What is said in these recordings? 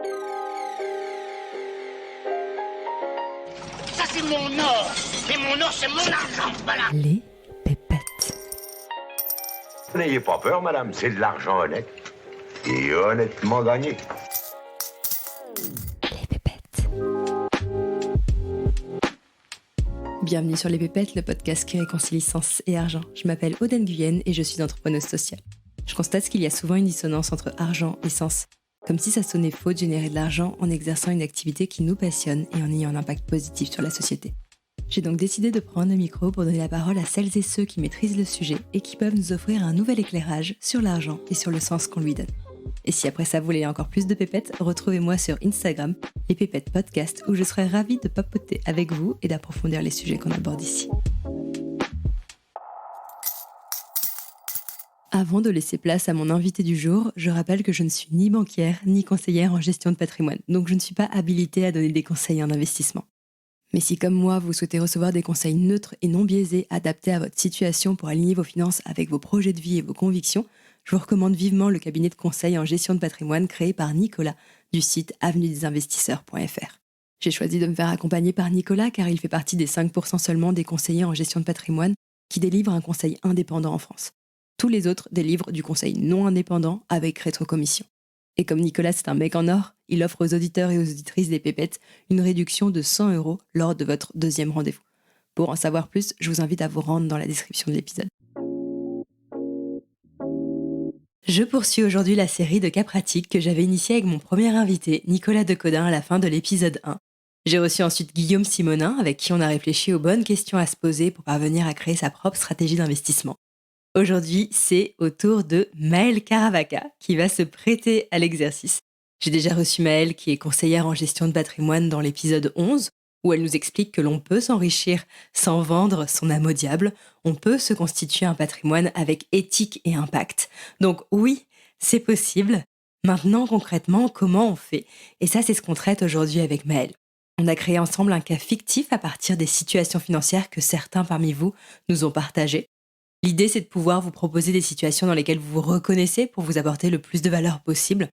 Ça, c'est mon or. Et mon or, c'est mon argent. Voilà. Les pépettes. N'ayez pas peur, madame, c'est de l'argent honnête. Et honnêtement gagné. Les pépettes. Bienvenue sur Les Pépettes, le podcast qui réconcilie sens et argent. Je m'appelle Aude Nguyen et je suis entrepreneuse sociale. Je constate qu'il y a souvent une dissonance entre argent et sens. Comme si ça sonnait faux de générer de l'argent en exerçant une activité qui nous passionne et en ayant un impact positif sur la société. J'ai donc décidé de prendre le micro pour donner la parole à celles et ceux qui maîtrisent le sujet et qui peuvent nous offrir un nouvel éclairage sur l'argent et sur le sens qu'on lui donne. Et si après ça vous voulez encore plus de pépettes, retrouvez-moi sur Instagram, les Pépettes Podcast, où je serai ravie de papoter avec vous et d'approfondir les sujets qu'on aborde ici. Avant de laisser place à mon invité du jour, je rappelle que je ne suis ni banquière ni conseillère en gestion de patrimoine, donc je ne suis pas habilitée à donner des conseils en investissement. Mais si comme moi, vous souhaitez recevoir des conseils neutres et non biaisés adaptés à votre situation pour aligner vos finances avec vos projets de vie et vos convictions, je vous recommande vivement le cabinet de conseil en gestion de patrimoine créé par Nicolas du site avenuedesinvestisseurs.fr. J'ai choisi de me faire accompagner par Nicolas car il fait partie des 5% seulement des conseillers en gestion de patrimoine qui délivrent un conseil indépendant en France. Tous les autres délivrent du conseil non indépendant avec rétrocommission. Et comme Nicolas c'est un mec en or, il offre aux auditeurs et aux auditrices des pépettes une réduction de 100 € lors de votre deuxième rendez-vous. Pour en savoir plus, je vous invite à vous rendre dans la description de l'épisode. Je poursuis aujourd'hui la série de cas pratiques que j'avais initiée avec mon premier invité, Nicolas Decodin, à la fin de l'épisode 1. J'ai reçu ensuite Guillaume Simonin, avec qui on a réfléchi aux bonnes questions à se poser pour parvenir à créer sa propre stratégie d'investissement. Aujourd'hui, c'est au tour de Maëlle Caravaca qui va se prêter à l'exercice. J'ai déjà reçu Maëlle qui est conseillère en gestion de patrimoine dans l'épisode 11, où elle nous explique que l'on peut s'enrichir sans vendre son âme au diable, on peut se constituer un patrimoine avec éthique et impact. Donc oui, c'est possible. Maintenant, concrètement, comment on fait ? Et ça, c'est ce qu'on traite aujourd'hui avec Maëlle. On a créé ensemble un cas fictif à partir des situations financières que certains parmi vous nous ont partagées. L'idée, c'est de pouvoir vous proposer des situations dans lesquelles vous vous reconnaissez pour vous apporter le plus de valeur possible.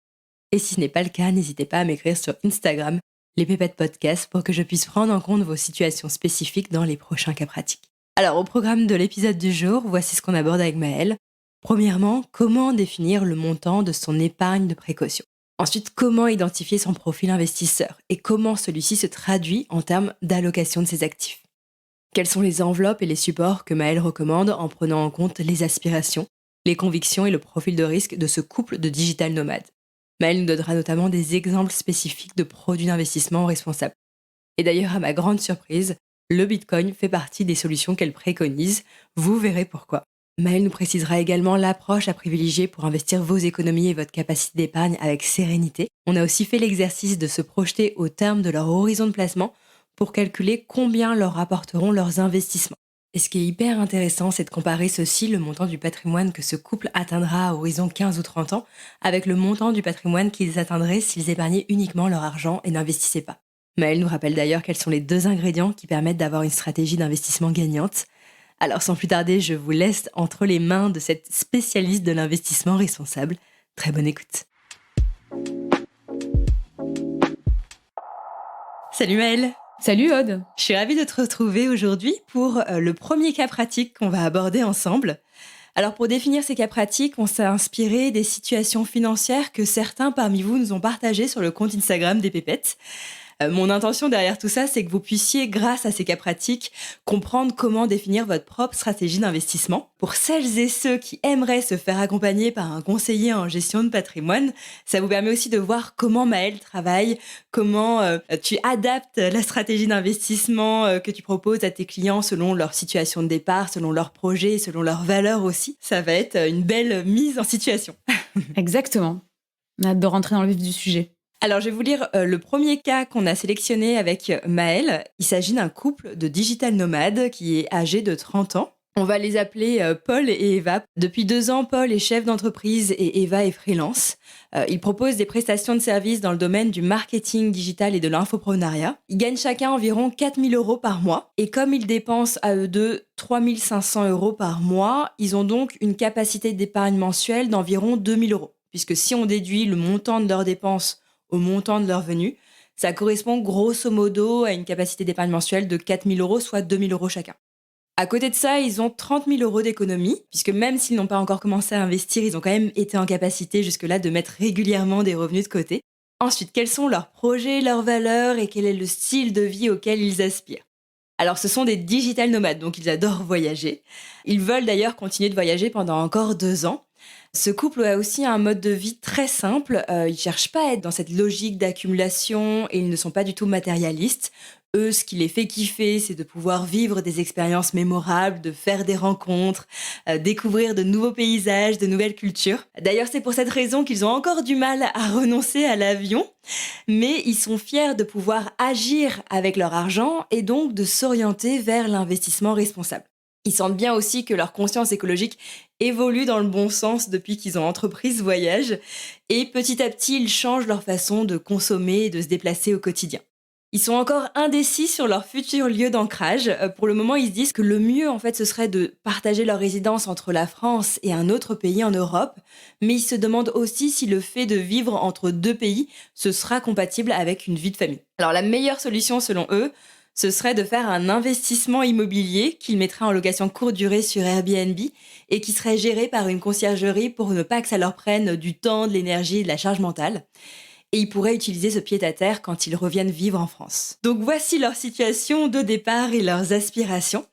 Et si ce n'est pas le cas, n'hésitez pas à m'écrire sur Instagram, les Pépettes Podcast, pour que je puisse prendre en compte vos situations spécifiques dans les prochains cas pratiques. Alors, au programme de l'épisode du jour, voici ce qu'on aborde avec Maëlle. Premièrement, comment définir le montant de son épargne de précaution. Ensuite, comment identifier son profil investisseur et comment celui-ci se traduit en termes d'allocation de ses actifs. Quelles sont les enveloppes et les supports que Maëlle recommande en prenant en compte les aspirations, les convictions et le profil de risque de ce couple de digital nomades. Maëlle nous donnera notamment des exemples spécifiques de produits d'investissement responsables. Et d'ailleurs, à ma grande surprise, le Bitcoin fait partie des solutions qu'elle préconise. Vous verrez pourquoi. Maëlle nous précisera également l'approche à privilégier pour investir vos économies et votre capacité d'épargne avec sérénité. On a aussi fait l'exercice de se projeter au terme de leur horizon de placement pour calculer combien leur rapporteront leurs investissements. Et ce qui est hyper intéressant, c'est de comparer ceci, le montant du patrimoine que ce couple atteindra à horizon 15 ou 30 ans, avec le montant du patrimoine qu'ils atteindraient s'ils épargnaient uniquement leur argent et n'investissaient pas. Maëlle nous rappelle d'ailleurs quels sont les 2 ingrédients qui permettent d'avoir une stratégie d'investissement gagnante. Alors sans plus tarder, je vous laisse entre les mains de cette spécialiste de l'investissement responsable. Très bonne écoute. Salut Maëlle. Salut Aude. Je suis ravie de te retrouver aujourd'hui pour le premier cas pratique qu'on va aborder ensemble. Alors pour définir ces cas pratiques, on s'est inspiré des situations financières que certains parmi vous nous ont partagées sur le compte Instagram des Pépettes. Mon intention derrière tout ça, c'est que vous puissiez, grâce à ces cas pratiques, comprendre comment définir votre propre stratégie d'investissement. Pour celles et ceux qui aimeraient se faire accompagner par un conseiller en gestion de patrimoine, ça vous permet aussi de voir comment Maëlle travaille, comment tu adaptes la stratégie d'investissement que tu proposes à tes clients selon leur situation de départ, selon leurs projets, selon leurs valeurs aussi. Ça va être une belle mise en situation. Exactement. On a hâte de rentrer dans le vif du sujet. Alors, je vais vous lire le premier cas qu'on a sélectionné avec Maëlle. Il s'agit d'un couple de digital nomades qui est âgé de 30 ans. On va les appeler Paul et Eva. Depuis 2 ans, Paul est chef d'entreprise et Eva est freelance. Ils proposent des prestations de services dans le domaine du marketing digital et de l'infoprenariat. Ils gagnent chacun environ 4 000 € par mois. Et comme ils dépensent à eux deux 3 500 € par mois, ils ont donc une capacité d'épargne mensuelle d'environ 2 000 €. Puisque si on déduit le montant de leurs dépenses au montant de leurs revenus. Ça correspond grosso modo à une capacité d'épargne mensuelle de 4 000 euros, soit 2 000 euros chacun. À côté de ça, ils ont 30 000 euros d'économie, puisque même s'ils n'ont pas encore commencé à investir, ils ont quand même été en capacité jusque-là de mettre régulièrement des revenus de côté. Ensuite, quels sont leurs projets, leurs valeurs et quel est le style de vie auquel ils aspirent? Alors, ce sont des digital nomades, donc ils adorent voyager. Ils veulent d'ailleurs continuer de voyager pendant encore 2 ans. Ce couple a aussi un mode de vie très simple. Ils ne cherchent pas à être dans cette logique d'accumulation et ils ne sont pas du tout matérialistes. Eux, ce qui les fait kiffer, c'est de pouvoir vivre des expériences mémorables, de faire des rencontres, découvrir de nouveaux paysages, de nouvelles cultures. D'ailleurs, c'est pour cette raison qu'ils ont encore du mal à renoncer à l'avion, mais ils sont fiers de pouvoir agir avec leur argent et donc de s'orienter vers l'investissement responsable. Ils sentent bien aussi que leur conscience écologique évolue dans le bon sens depuis qu'ils ont entrepris ce voyage et petit à petit, ils changent leur façon de consommer et de se déplacer au quotidien. Ils sont encore indécis sur leur futur lieu d'ancrage. Pour le moment, ils se disent que le mieux, en fait, ce serait de partager leur résidence entre la France et un autre pays en Europe. Mais ils se demandent aussi si le fait de vivre entre 2 pays, ce sera compatible avec une vie de famille. Alors, la meilleure solution, selon eux, ce serait de faire un investissement immobilier qu'ils mettraient en location courte durée sur Airbnb et qui serait géré par une conciergerie pour ne pas que ça leur prenne du temps, de l'énergie et de la charge mentale. Et ils pourraient utiliser ce pied-à-terre quand ils reviennent vivre en France. Donc voici leur situation de départ et leurs aspirations.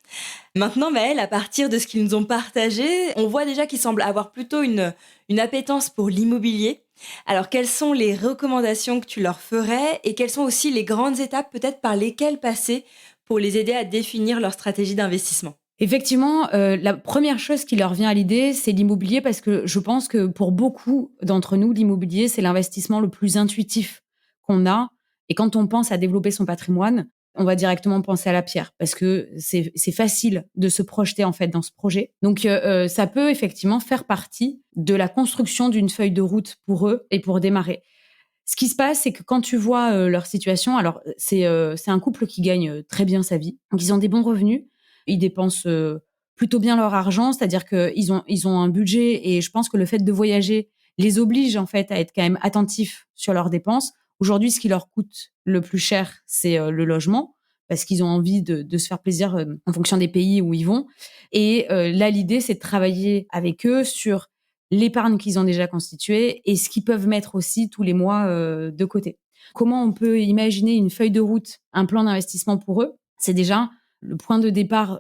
Maintenant, Maëlle, à partir de ce qu'ils nous ont partagé, on voit déjà qu'ils semblent avoir plutôt une appétence pour l'immobilier. Alors, quelles sont les recommandations que tu leur ferais et quelles sont aussi les grandes étapes peut-être par lesquelles passer pour les aider à définir leur stratégie d'investissement? Effectivement, la première chose qui leur vient à l'idée, c'est l'immobilier parce que je pense que pour beaucoup d'entre nous, l'immobilier, c'est l'investissement le plus intuitif qu'on a et quand on pense à développer son patrimoine, on va directement penser à la pierre parce que c'est facile de se projeter, en fait, dans ce projet. Donc ça peut effectivement faire partie de la construction d'une feuille de route pour eux et pour démarrer. Ce qui se passe, c'est que quand tu vois, leur situation, alors c'est un couple qui gagne, très bien sa vie. Donc ils ont des bons revenus. Ils dépensent, plutôt bien leur argent, c'est-à-dire qu'ils ont un budget et je pense que le fait de voyager les oblige, en fait, à être quand même attentifs sur leurs dépenses. Aujourd'hui, ce qui leur coûte le plus cher, c'est, le logement parce qu'ils ont envie de se faire plaisir, en fonction des pays où ils vont et là, l'idée, c'est de travailler avec eux sur l'épargne qu'ils ont déjà constituée et ce qu'ils peuvent mettre aussi tous les mois, de côté. Comment on peut imaginer une feuille de route, un plan d'investissement pour eux? C'est déjà le point de départ,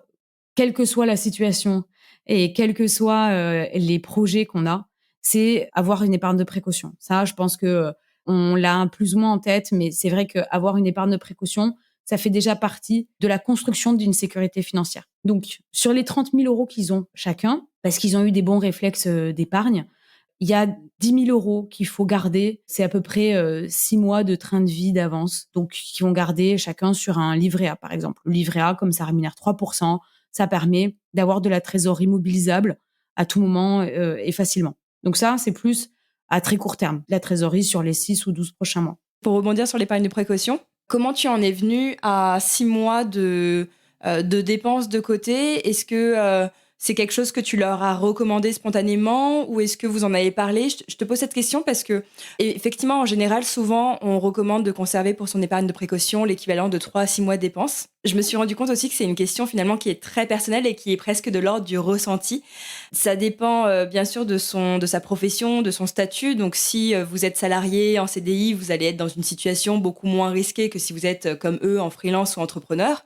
quelle que soit la situation et quels que soient, les projets qu'on a, c'est avoir une épargne de précaution. Ça, je pense que, on l'a plus ou moins en tête, mais c'est vrai qu'avoir une épargne de précaution, ça fait déjà partie de la construction d'une sécurité financière. Donc sur les 30 000 € qu'ils ont chacun, parce qu'ils ont eu des bons réflexes, d'épargne, il y a 10 000 € qu'il faut garder. C'est à peu près 6 mois de train de vie d'avance. Donc, qu'ils vont garder chacun sur un livret A, par exemple. Le livret A, comme ça rémunère 3%, ça permet d'avoir de la trésorerie mobilisable à tout moment et facilement. Donc ça, c'est plus à très court terme, la trésorerie sur les 6 ou 12 prochains mois. Pour rebondir sur l'épargne de précaution, comment tu en es venu à 6 mois de dépenses de côté? Est-ce que c'est quelque chose que tu leur as recommandé spontanément ou est-ce que vous en avez parlé? Je te pose cette question parce que, effectivement, en général, souvent, on recommande de conserver pour son épargne de précaution l'équivalent de 3 à 6 mois de dépenses. Je me suis rendu compte aussi que c'est une question finalement qui est très personnelle et qui est presque de l'ordre du ressenti. Ça dépend bien sûr de sa profession, de son statut. Donc si vous êtes salarié en CDI, vous allez être dans une situation beaucoup moins risquée que si vous êtes comme eux en freelance ou entrepreneur.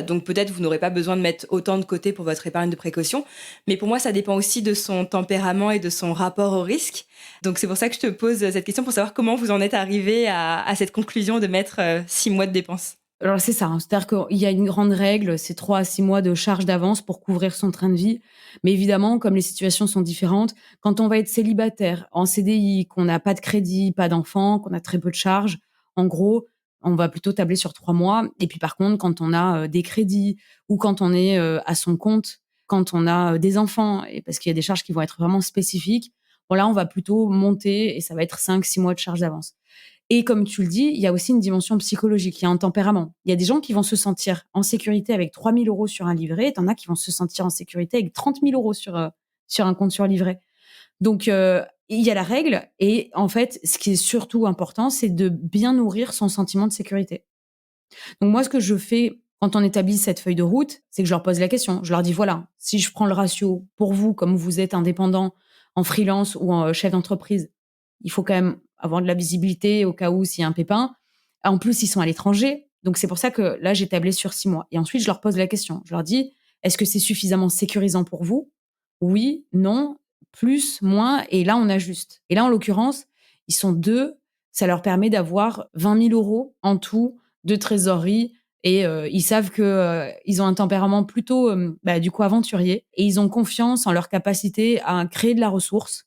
Donc peut-être vous n'aurez pas besoin de mettre autant de côté pour votre épargne de précaution. Mais pour moi, ça dépend aussi de son tempérament et de son rapport au risque. Donc c'est pour ça que je te pose cette question pour savoir comment vous en êtes arrivé à cette conclusion de mettre 6 mois de dépenses. Alors c'est ça, c'est-à-dire qu'il y a une grande règle, c'est 3 à 6 mois de charge d'avance pour couvrir son train de vie. Mais évidemment, comme les situations sont différentes, quand on va être célibataire, en CDI, qu'on n'a pas de crédit, pas d'enfant, qu'on a très peu de charges, en gros, on va plutôt tabler sur 3 mois. Et puis par contre, quand on a des crédits ou quand on est à son compte, quand on a des enfants, et parce qu'il y a des charges qui vont être vraiment spécifiques, bon là, on va plutôt monter et ça va être 5-6 mois de charge d'avance. Et comme tu le dis, il y a aussi une dimension psychologique, il y a un tempérament. Il y a des gens qui vont se sentir en sécurité avec 3 000 € sur un livret, et t'en as qui vont se sentir en sécurité avec 30 000 € sur un compte sur livret. Donc, il y a la règle et en fait, ce qui est surtout important, c'est de bien nourrir son sentiment de sécurité. Donc moi, ce que je fais quand on établit cette feuille de route, c'est que je leur pose la question. Je leur dis, voilà, si je prends le ratio pour vous, comme vous êtes indépendant, en freelance ou en chef d'entreprise, il faut quand même avoir de la visibilité au cas où s'il y a un pépin. En plus, ils sont à l'étranger. Donc c'est pour ça que là, j'ai tablé sur 6 mois. Et ensuite, je leur pose la question. Je leur dis, est-ce que c'est suffisamment sécurisant pour vous? Oui, non, plus, moins. Et là, on ajuste. Et là, en l'occurrence, ils sont 2. Ça leur permet d'avoir 20 000 euros en tout de trésorerie et ils savent que, ils ont un tempérament plutôt, du coup aventurier et ils ont confiance en leur capacité à créer de la ressource,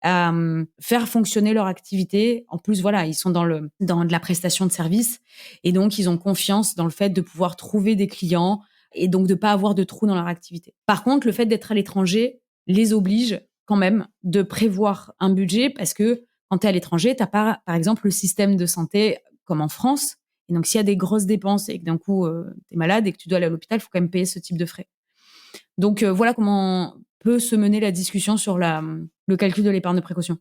à, faire fonctionner leur activité. En plus, voilà, ils sont dans de la prestation de service et donc ils ont confiance dans le fait de pouvoir trouver des clients et donc de pas avoir de trous dans leur activité. Par contre, le fait d'être à l'étranger les oblige quand même de prévoir un budget parce que quand tu es à l'étranger, tu as pas, par exemple, le système de santé comme en France. Et donc, s'il y a des grosses dépenses et que d'un coup, tu es malade et que tu dois aller à l'hôpital, il faut quand même payer ce type de frais. Donc, voilà comment peut se mener la discussion sur le calcul de l'épargne de précaution.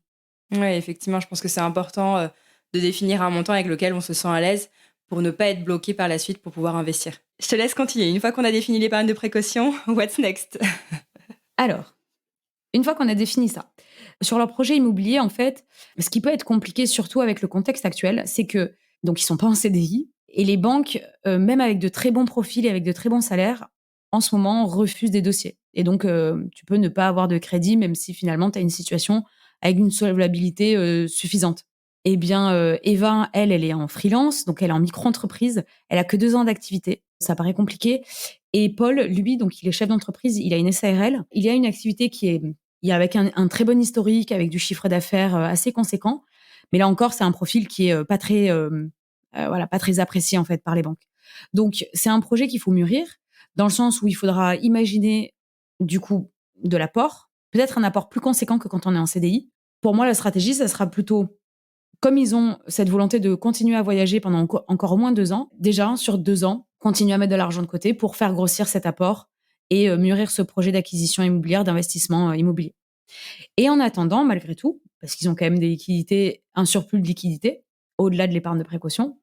Oui, effectivement, je pense que c'est important de définir un montant avec lequel on se sent à l'aise pour ne pas être bloqué par la suite pour pouvoir investir. Je te laisse continuer. Une fois qu'on a défini l'épargne de précaution, what's next? Alors, une fois qu'on a défini ça, sur leur projet immobilier, en fait, ce qui peut être compliqué, surtout avec le contexte actuel, c'est que donc ils sont pas en CDI et les banques, même avec de très bons profils et avec de très bons salaires, en ce moment, refusent des dossiers. Et donc, tu peux ne pas avoir de crédit, même si finalement tu as une situation avec une solvabilité suffisante. Eh bien, Eva, elle est en freelance, donc elle est en micro-entreprise. Elle a que 2 ans d'activité. Ça paraît compliqué. Et Paul, lui, donc il est chef d'entreprise, il a une SARL. Il a une activité qui est avec un très bon historique, avec du chiffre d'affaires assez conséquent. Mais là encore, c'est un profil qui est pas très, pas très apprécié en fait par les banques. Donc, c'est un projet qu'il faut mûrir dans le sens où il faudra imaginer du coup de l'apport, peut-être un apport plus conséquent que quand on est en CDI. Pour moi, la stratégie, ça sera plutôt comme ils ont cette volonté de continuer à voyager pendant encore au moins 2 ans, déjà sur 2 ans, continuer à mettre de l'argent de côté pour faire grossir cet apport et mûrir ce projet d'acquisition immobilière, d'investissement immobilier. Et en attendant, malgré tout, parce qu'ils ont quand même des liquidités, un surplus de liquidités, au-delà de l'épargne de précaution,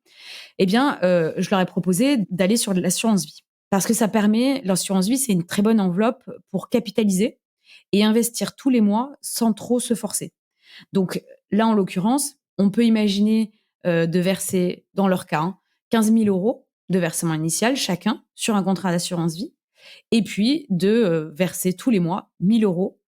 eh bien, je leur ai proposé d'aller sur de l'assurance vie. Parce que ça permet, l'assurance vie, c'est une très bonne enveloppe pour capitaliser et investir tous les mois sans trop se forcer. Donc là, en l'occurrence, on peut imaginer de verser, dans leur cas, 15 000 euros de versement initial chacun sur un contrat d'assurance vie, et puis de verser tous les mois 1 000 euros,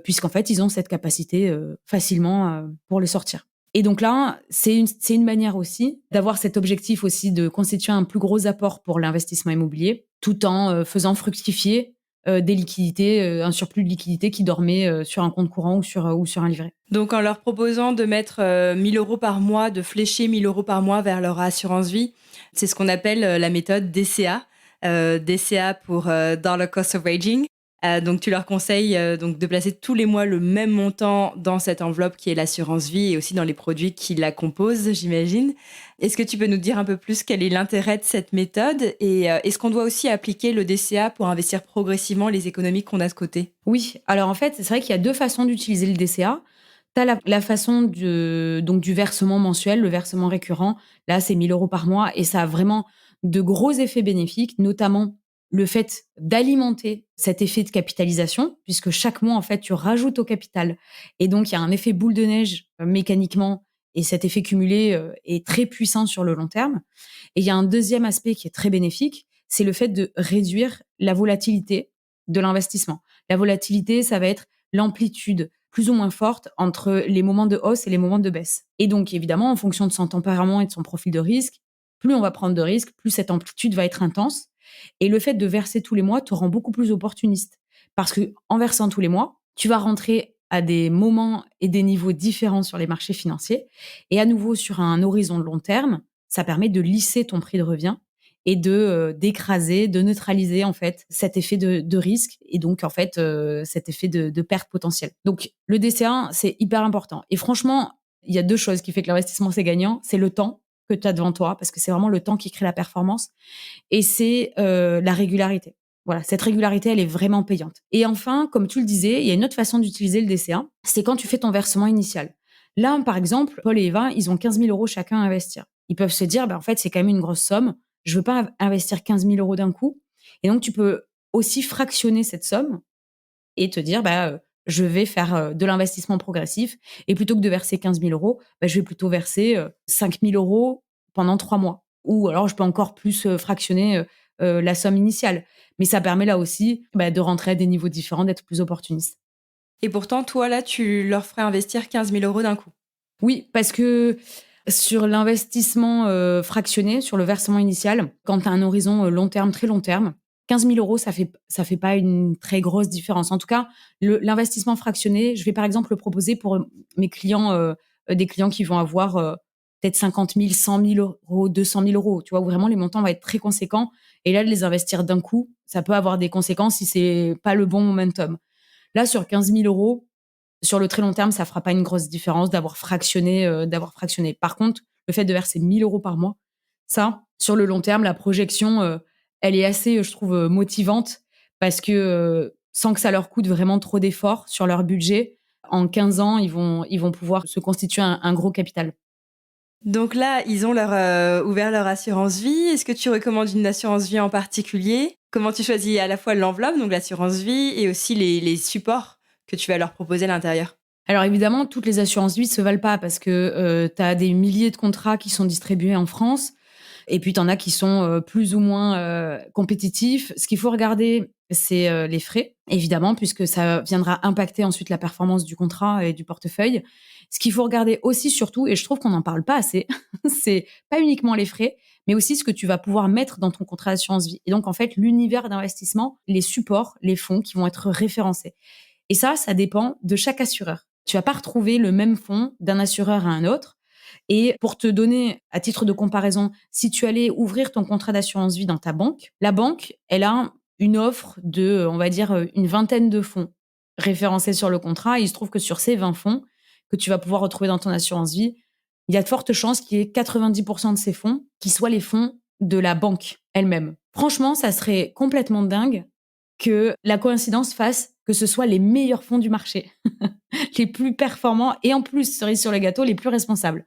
puisqu'en fait, ils ont cette capacité facilement pour le sortir. Et donc là, c'est une manière aussi d'avoir cet objectif aussi de constituer un plus gros apport pour l'investissement immobilier, tout en faisant fructifier des liquidités, un surplus de liquidités qui dormait sur un compte courant ou sur un livret. Donc, en leur proposant de mettre 1 000 euros par mois, de flécher 1 000 euros par mois vers leur assurance vie, c'est ce qu'on appelle la méthode DCA. DCA pour Dollar Cost of Aging. Donc, tu leur conseilles donc de placer tous les mois le même montant dans cette enveloppe qui est l'assurance vie et aussi dans les produits qui la composent, j'imagine. Est-ce que tu peux nous dire un peu plus quel est l'intérêt de cette méthode et est-ce qu'on doit aussi appliquer le DCA pour investir progressivement les économies qu'on a de côté? Oui, alors en fait, c'est vrai qu'il y a 2 façons d'utiliser le DCA. Tu as la façon du versement mensuel, le versement récurrent. Là, c'est 1 000 euros par mois et ça a vraiment de gros effets bénéfiques, notamment le fait d'alimenter cet effet de capitalisation, puisque chaque mois, en fait, tu rajoutes au capital. Et donc, il y a un effet boule de neige mécaniquement, et cet effet cumulé est très puissant sur le long terme. Et il y a un deuxième aspect qui est très bénéfique, c'est le fait de réduire la volatilité de l'investissement. La volatilité, ça va être l'amplitude plus ou moins forte entre les moments de hausse et les moments de baisse. Et donc, évidemment, en fonction de son tempérament et de son profil de risque, plus on va prendre de risques, plus cette amplitude va être intense. Et le fait de verser tous les mois te rend beaucoup plus opportuniste. Parce que en versant tous les mois, tu vas rentrer à des moments et des niveaux différents sur les marchés financiers. Et à nouveau, sur un horizon de long terme, ça permet de lisser ton prix de revient et d'écraser, de neutraliser en fait cet effet de risque et donc en fait cet effet de perte potentielle. Donc le DCA, c'est hyper important. Et franchement, il y a 2 choses qui fait que l'investissement c'est gagnant, c'est le temps que tu as devant toi parce que c'est vraiment le temps qui crée la performance et c'est la régularité. Voilà, cette régularité, elle est vraiment payante. Et enfin, comme tu le disais, il y a une autre façon d'utiliser le DCA, c'est quand tu fais ton versement initial. Là, par exemple, Paul et Eva, ils ont 15 000 euros chacun à investir. Ils peuvent se dire, en fait, c'est quand même une grosse somme. Je veux pas investir 15 000 euros d'un coup. Et donc, tu peux aussi fractionner cette somme et te dire, je vais faire de l'investissement progressif. Et plutôt que de verser 15 000 euros, je vais plutôt verser 5 000 euros pendant 3 mois. Ou alors, je peux encore plus fractionner la somme initiale. Mais ça permet là aussi de rentrer à des niveaux différents, d'être plus opportuniste. Et pourtant, toi, là, tu leur ferais investir 15 000 euros d'un coup. Oui, parce que sur l'investissement fractionné, sur le versement initial, quand tu as un horizon long terme, très long terme, 15 000 euros, ça fait pas une très grosse différence. En tout cas, l'investissement fractionné, je vais par exemple le proposer pour mes clients, des clients qui vont avoir peut-être 50 000, 100 000 euros, 200 000 euros, tu vois, où vraiment les montants vont être très conséquents. Et là, de les investir d'un coup, ça peut avoir des conséquences si c'est pas le bon momentum. Là, sur 15 000 euros, sur le très long terme, ça fera pas une grosse différence d'avoir fractionné. Par contre, le fait de verser 1 000 euros par mois, ça, sur le long terme, la projection, elle est assez, je trouve, motivante parce que sans que ça leur coûte vraiment trop d'efforts sur leur budget, en 15 ans, ils vont pouvoir se constituer un gros capital. Donc là, ils ont ouvert leur assurance vie. Est-ce que tu recommandes une assurance vie en particulier? Comment tu choisis à la fois l'enveloppe, donc l'assurance vie, et aussi les supports que tu vas leur proposer à l'intérieur? Alors évidemment, toutes les assurances vie ne se valent pas parce que tu as des milliers de contrats qui sont distribués en France. Et puis, tu en as qui sont plus ou moins compétitifs. Ce qu'il faut regarder, c'est les frais, évidemment, puisque ça viendra impacter ensuite la performance du contrat et du portefeuille. Ce qu'il faut regarder aussi, surtout, et je trouve qu'on n'en parle pas assez, c'est pas uniquement les frais, mais aussi ce que tu vas pouvoir mettre dans ton contrat d'assurance vie. Et donc, en fait, l'univers d'investissement, les supports, les fonds qui vont être référencés. Et ça dépend de chaque assureur. Tu vas pas retrouver le même fonds d'un assureur à un autre. Et pour te donner, à titre de comparaison, si tu allais ouvrir ton contrat d'assurance vie dans ta banque, la banque, elle a une offre de, on va dire, une vingtaine de fonds référencés sur le contrat. Et il se trouve que sur ces 20 fonds que tu vas pouvoir retrouver dans ton assurance vie, il y a de fortes chances qu'il y ait 90% de ces fonds qui soient les fonds de la banque elle-même. Franchement, ça serait complètement dingue que la coïncidence fasse que ce soit les meilleurs fonds du marché, les plus performants et en plus, cerise sur le gâteau, les plus responsables.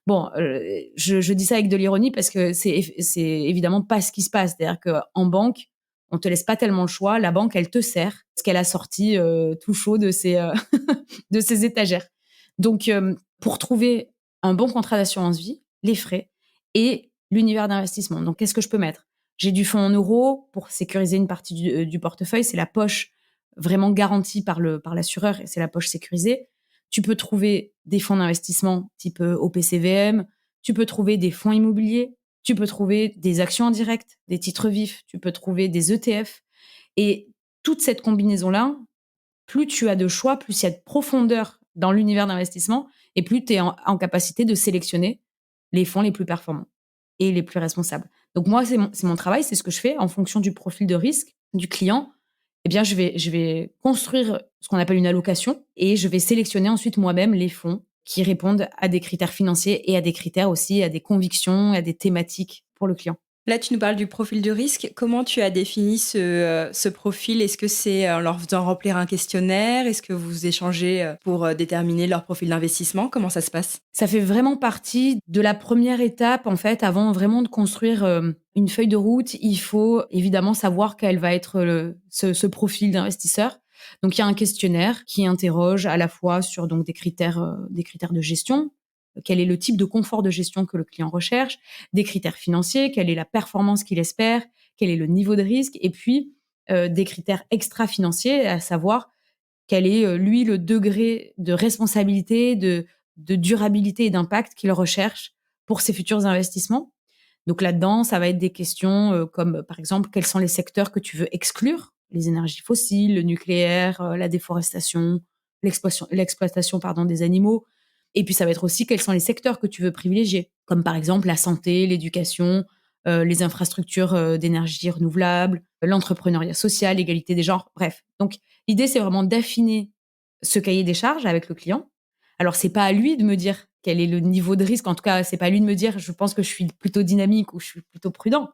Bon, je dis ça avec de l'ironie parce que c'est évidemment pas ce qui se passe. C'est-à-dire qu'en banque, on te laisse pas tellement le choix. La banque, elle te sert ce qu'elle a sorti tout chaud de ses de ses étagères. Donc, pour trouver un bon contrat d'assurance vie, les frais et l'univers d'investissement. Donc, qu'est-ce que je peux mettre? J'ai du fonds en euros pour sécuriser une partie du portefeuille. C'est la poche vraiment garantie par l'assureur et c'est la poche sécurisée. Tu peux trouver des fonds d'investissement type OPCVM, tu peux trouver des fonds immobiliers, tu peux trouver des actions en direct, des titres vifs, tu peux trouver des ETF. Et toute cette combinaison-là, plus tu as de choix, plus il y a de profondeur dans l'univers d'investissement et plus tu es en capacité de sélectionner les fonds les plus performants et les plus responsables. Donc moi, c'est mon travail, c'est ce que je fais en fonction du profil de risque du client. Eh bien, je vais construire ce qu'on appelle une allocation et je vais sélectionner ensuite moi-même les fonds qui répondent à des critères financiers et à des critères aussi, à des convictions, à des thématiques pour le client. Là, tu nous parles du profil de risque. Comment tu as défini ce profil? Est-ce que c'est en leur faisant remplir un questionnaire? Est-ce que vous échangez pour déterminer leur profil d'investissement? Comment ça se passe? Ça fait vraiment partie de la première étape, en fait, avant vraiment de construire une feuille de route. Il faut évidemment savoir quel va être ce profil d'investisseur. Donc, il y a un questionnaire qui interroge à la fois sur donc des critères de gestion. Quel est le type de confort de gestion que le client recherche, des critères financiers, quelle est la performance qu'il espère, quel est le niveau de risque, et puis des critères extra-financiers, à savoir quel est, lui, le degré de responsabilité, de durabilité et d'impact qu'il recherche pour ses futurs investissements. Donc là-dedans, ça va être des questions comme, par exemple, quels sont les secteurs que tu veux exclure? Les énergies fossiles, le nucléaire, la déforestation, l'exploitation des animaux. Et puis, ça va être aussi quels sont les secteurs que tu veux privilégier, comme par exemple la santé, l'éducation, les infrastructures d'énergie renouvelable, l'entrepreneuriat social, l'égalité des genres, bref. Donc, l'idée, c'est vraiment d'affiner ce cahier des charges avec le client. Alors, c'est pas à lui de me dire quel est le niveau de risque. En tout cas, c'est pas à lui de me dire, je pense que je suis plutôt dynamique ou je suis plutôt prudent.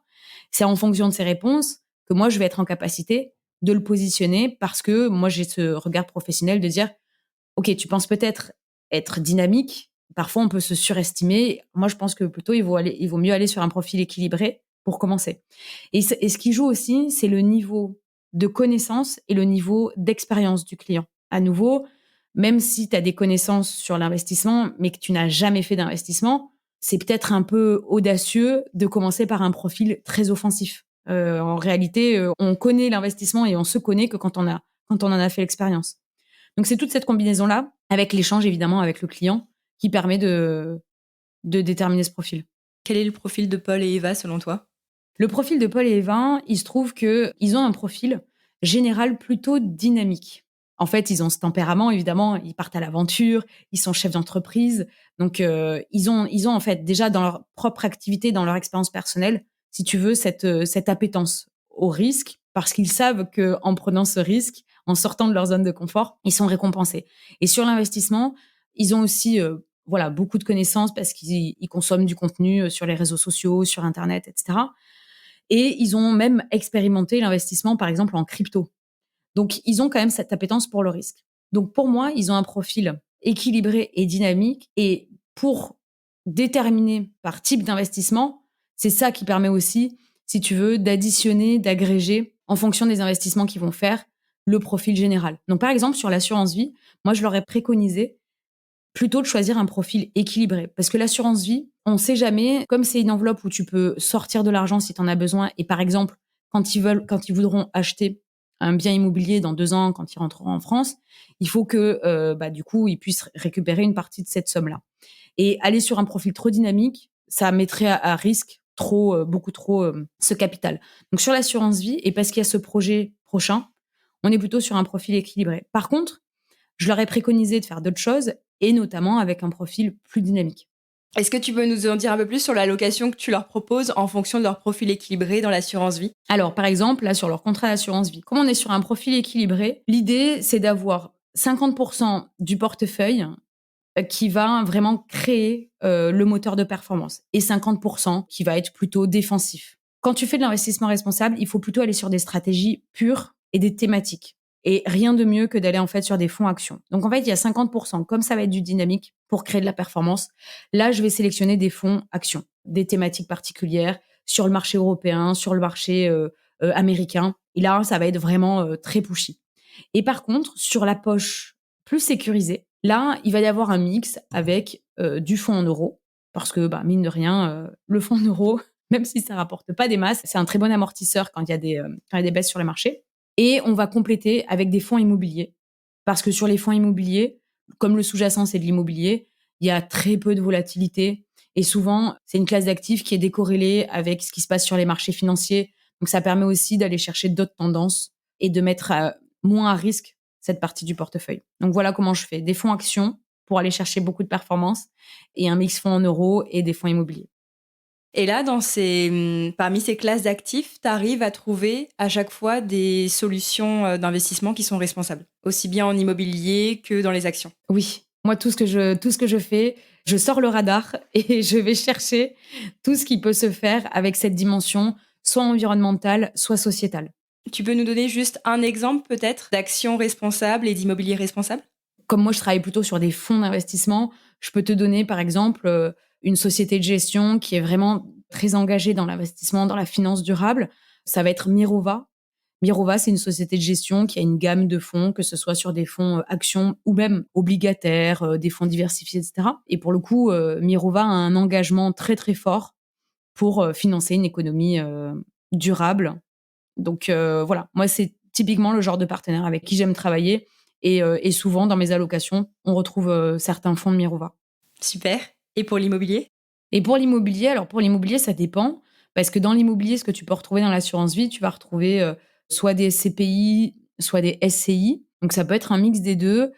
C'est en fonction de ses réponses que moi, je vais être en capacité de le positionner parce que moi, j'ai ce regard professionnel de dire, OK, tu penses peut-être être dynamique. Parfois, on peut se surestimer. Moi, je pense que plutôt, il vaut mieux aller sur un profil équilibré pour commencer. Et ce qui joue aussi, c'est le niveau de connaissance et le niveau d'expérience du client. À nouveau, même si tu as des connaissances sur l'investissement, mais que tu n'as jamais fait d'investissement, c'est peut-être un peu audacieux de commencer par un profil très offensif. En réalité, on connaît l'investissement et on se connaît que quand on en a fait l'expérience. Donc, c'est toute cette combinaison-là, avec l'échange, évidemment, avec le client, qui permet de déterminer ce profil. Quel est le profil de Paul et Eva selon toi? Le profil de Paul et Eva, il se trouve qu'ils ont un profil général plutôt dynamique. En fait, ils ont ce tempérament, évidemment, ils partent à l'aventure, ils sont chefs d'entreprise. Donc, ils ont en fait déjà dans leur propre activité, dans leur expérience personnelle, si tu veux, cette appétence au risque, parce qu'ils savent qu'en prenant ce risque, en sortant de leur zone de confort, ils sont récompensés. Et sur l'investissement, ils ont aussi beaucoup de connaissances parce qu'ils consomment du contenu sur les réseaux sociaux, sur Internet, etc. Et ils ont même expérimenté l'investissement, par exemple, en crypto. Donc, ils ont quand même cette appétence pour le risque. Donc, pour moi, ils ont un profil équilibré et dynamique. Et pour déterminer par type d'investissement, c'est ça qui permet aussi, si tu veux, d'additionner, d'agréger en fonction des investissements qu'ils vont faire, le profil général. Donc, par exemple, sur l'assurance vie, moi, je leur ai préconisé plutôt de choisir un profil équilibré. Parce que l'assurance vie, on ne sait jamais, comme c'est une enveloppe où tu peux sortir de l'argent si tu en as besoin, et par exemple, quand ils voudront acheter un bien immobilier dans 2 ans, quand ils rentreront en France, il faut que, du coup, ils puissent récupérer une partie de cette somme-là. Et aller sur un profil trop dynamique, ça mettrait à risque beaucoup trop ce capital. Donc, sur l'assurance vie, et parce qu'il y a ce projet prochain, on est plutôt sur un profil équilibré. Par contre, je leur ai préconisé de faire d'autres choses, et notamment avec un profil plus dynamique. Est-ce que tu peux nous en dire un peu plus sur l'allocation que tu leur proposes en fonction de leur profil équilibré dans l'assurance vie? Alors, par exemple, là, sur leur contrat d'assurance vie, comme on est sur un profil équilibré, l'idée, c'est d'avoir 50% du portefeuille qui va vraiment créer le moteur de performance et 50% qui va être plutôt défensif. Quand tu fais de l'investissement responsable, il faut plutôt aller sur des stratégies pures et des thématiques. Et rien de mieux que d'aller en fait sur des fonds actions. Donc en fait, il y a 50%, comme ça va être du dynamique pour créer de la performance. Là, je vais sélectionner des fonds actions, des thématiques particulières sur le marché européen, sur le marché américain. Et là, ça va être vraiment très pushy. Et par contre, sur la poche plus sécurisée, là, il va y avoir un mix avec du fonds en euros, parce que mine de rien, le fonds en euros, même si ça rapporte pas des masses, c'est un très bon amortisseur quand il y a des baisses sur les marchés. Et on va compléter avec des fonds immobiliers. Parce que sur les fonds immobiliers, comme le sous-jacent, c'est de l'immobilier, il y a très peu de volatilité. Et souvent, c'est une classe d'actifs qui est décorrélée avec ce qui se passe sur les marchés financiers. Donc, ça permet aussi d'aller chercher d'autres tendances et de mettre moins à risque cette partie du portefeuille. Donc, voilà comment je fais. Des fonds actions pour aller chercher beaucoup de performance et un mix fonds en euros et des fonds immobiliers. Et là, parmi ces classes d'actifs, tu arrives à trouver à chaque fois des solutions d'investissement qui sont responsables, aussi bien en immobilier que dans les actions. Oui, moi, tout ce que je fais, je sors le radar et je vais chercher tout ce qui peut se faire avec cette dimension, soit environnementale, soit sociétale. Tu peux nous donner juste un exemple peut-être d'actions responsables et d'immobilier responsable? Comme moi, je travaille plutôt sur des fonds d'investissement, je peux te donner par exemple une société de gestion qui est vraiment très engagée dans l'investissement, dans la finance durable. Ça va être Mirova. Mirova, c'est une société de gestion qui a une gamme de fonds, que ce soit sur des fonds actions ou même obligataires, des fonds diversifiés, etc. Et pour le coup, Mirova a un engagement très, très fort pour financer une économie durable. Donc voilà, moi, c'est typiquement le genre de partenaire avec qui j'aime travailler. Et souvent, dans mes allocations, on retrouve certains fonds de Mirova. Super. Et pour l'immobilier? Et pour l'immobilier, ça dépend. Parce que dans l'immobilier, ce que tu peux retrouver dans l'assurance vie, tu vas retrouver soit des SCPI, soit des SCI. Donc, ça peut être un mix des deux.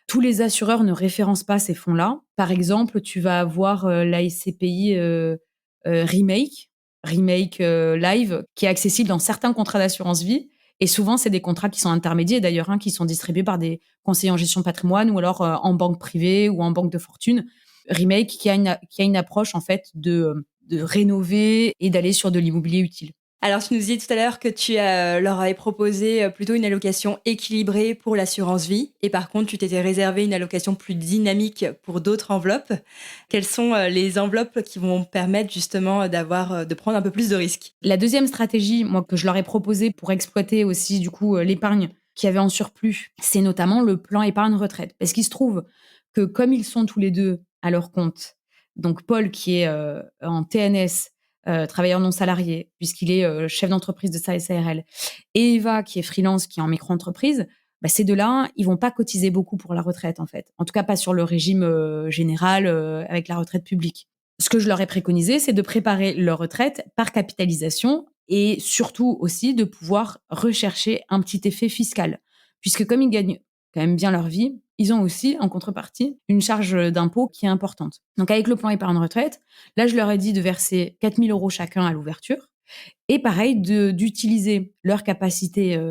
Tous les assureurs ne référencent pas ces fonds-là. Par exemple, tu vas avoir la SCPI Remake Live, qui est accessible dans certains contrats d'assurance vie. Et souvent, c'est des contrats qui sont intermédiaires d'ailleurs, qui sont distribués par des conseillers en gestion patrimoine ou alors en banque privée ou en banque de fortune. Remake qui a une approche en fait de rénover et d'aller sur de l'immobilier utile. Alors, tu nous disais tout à l'heure que tu leur avais proposé plutôt une allocation équilibrée pour l'assurance vie et par contre, tu t'étais réservé une allocation plus dynamique pour d'autres enveloppes. Quelles sont les enveloppes qui vont permettre justement de prendre un peu plus de risques? La deuxième stratégie, moi, que je leur ai proposée pour exploiter aussi, du coup, l'épargne qu'il y avait en surplus, c'est notamment le plan épargne retraite. Parce qu'il se trouve que comme ils sont tous les deux à leur compte, donc Paul qui est en TNS, travailleur non salarié, puisqu'il est chef d'entreprise de sa SARL, et Eva qui est freelance, qui est en micro-entreprise, bah, ces deux-là, ils vont pas cotiser beaucoup pour la retraite, en fait. En tout cas, pas sur le régime général avec la retraite publique. Ce que je leur ai préconisé, c'est de préparer leur retraite par capitalisation et surtout aussi de pouvoir rechercher un petit effet fiscal. Puisque comme ils gagnent quand même bien leur vie, ils ont aussi, en contrepartie, une charge d'impôt qui est importante. Donc avec le plan épargne retraite, là, je leur ai dit de verser 4 000 € chacun à l'ouverture et pareil, d'utiliser leur capacité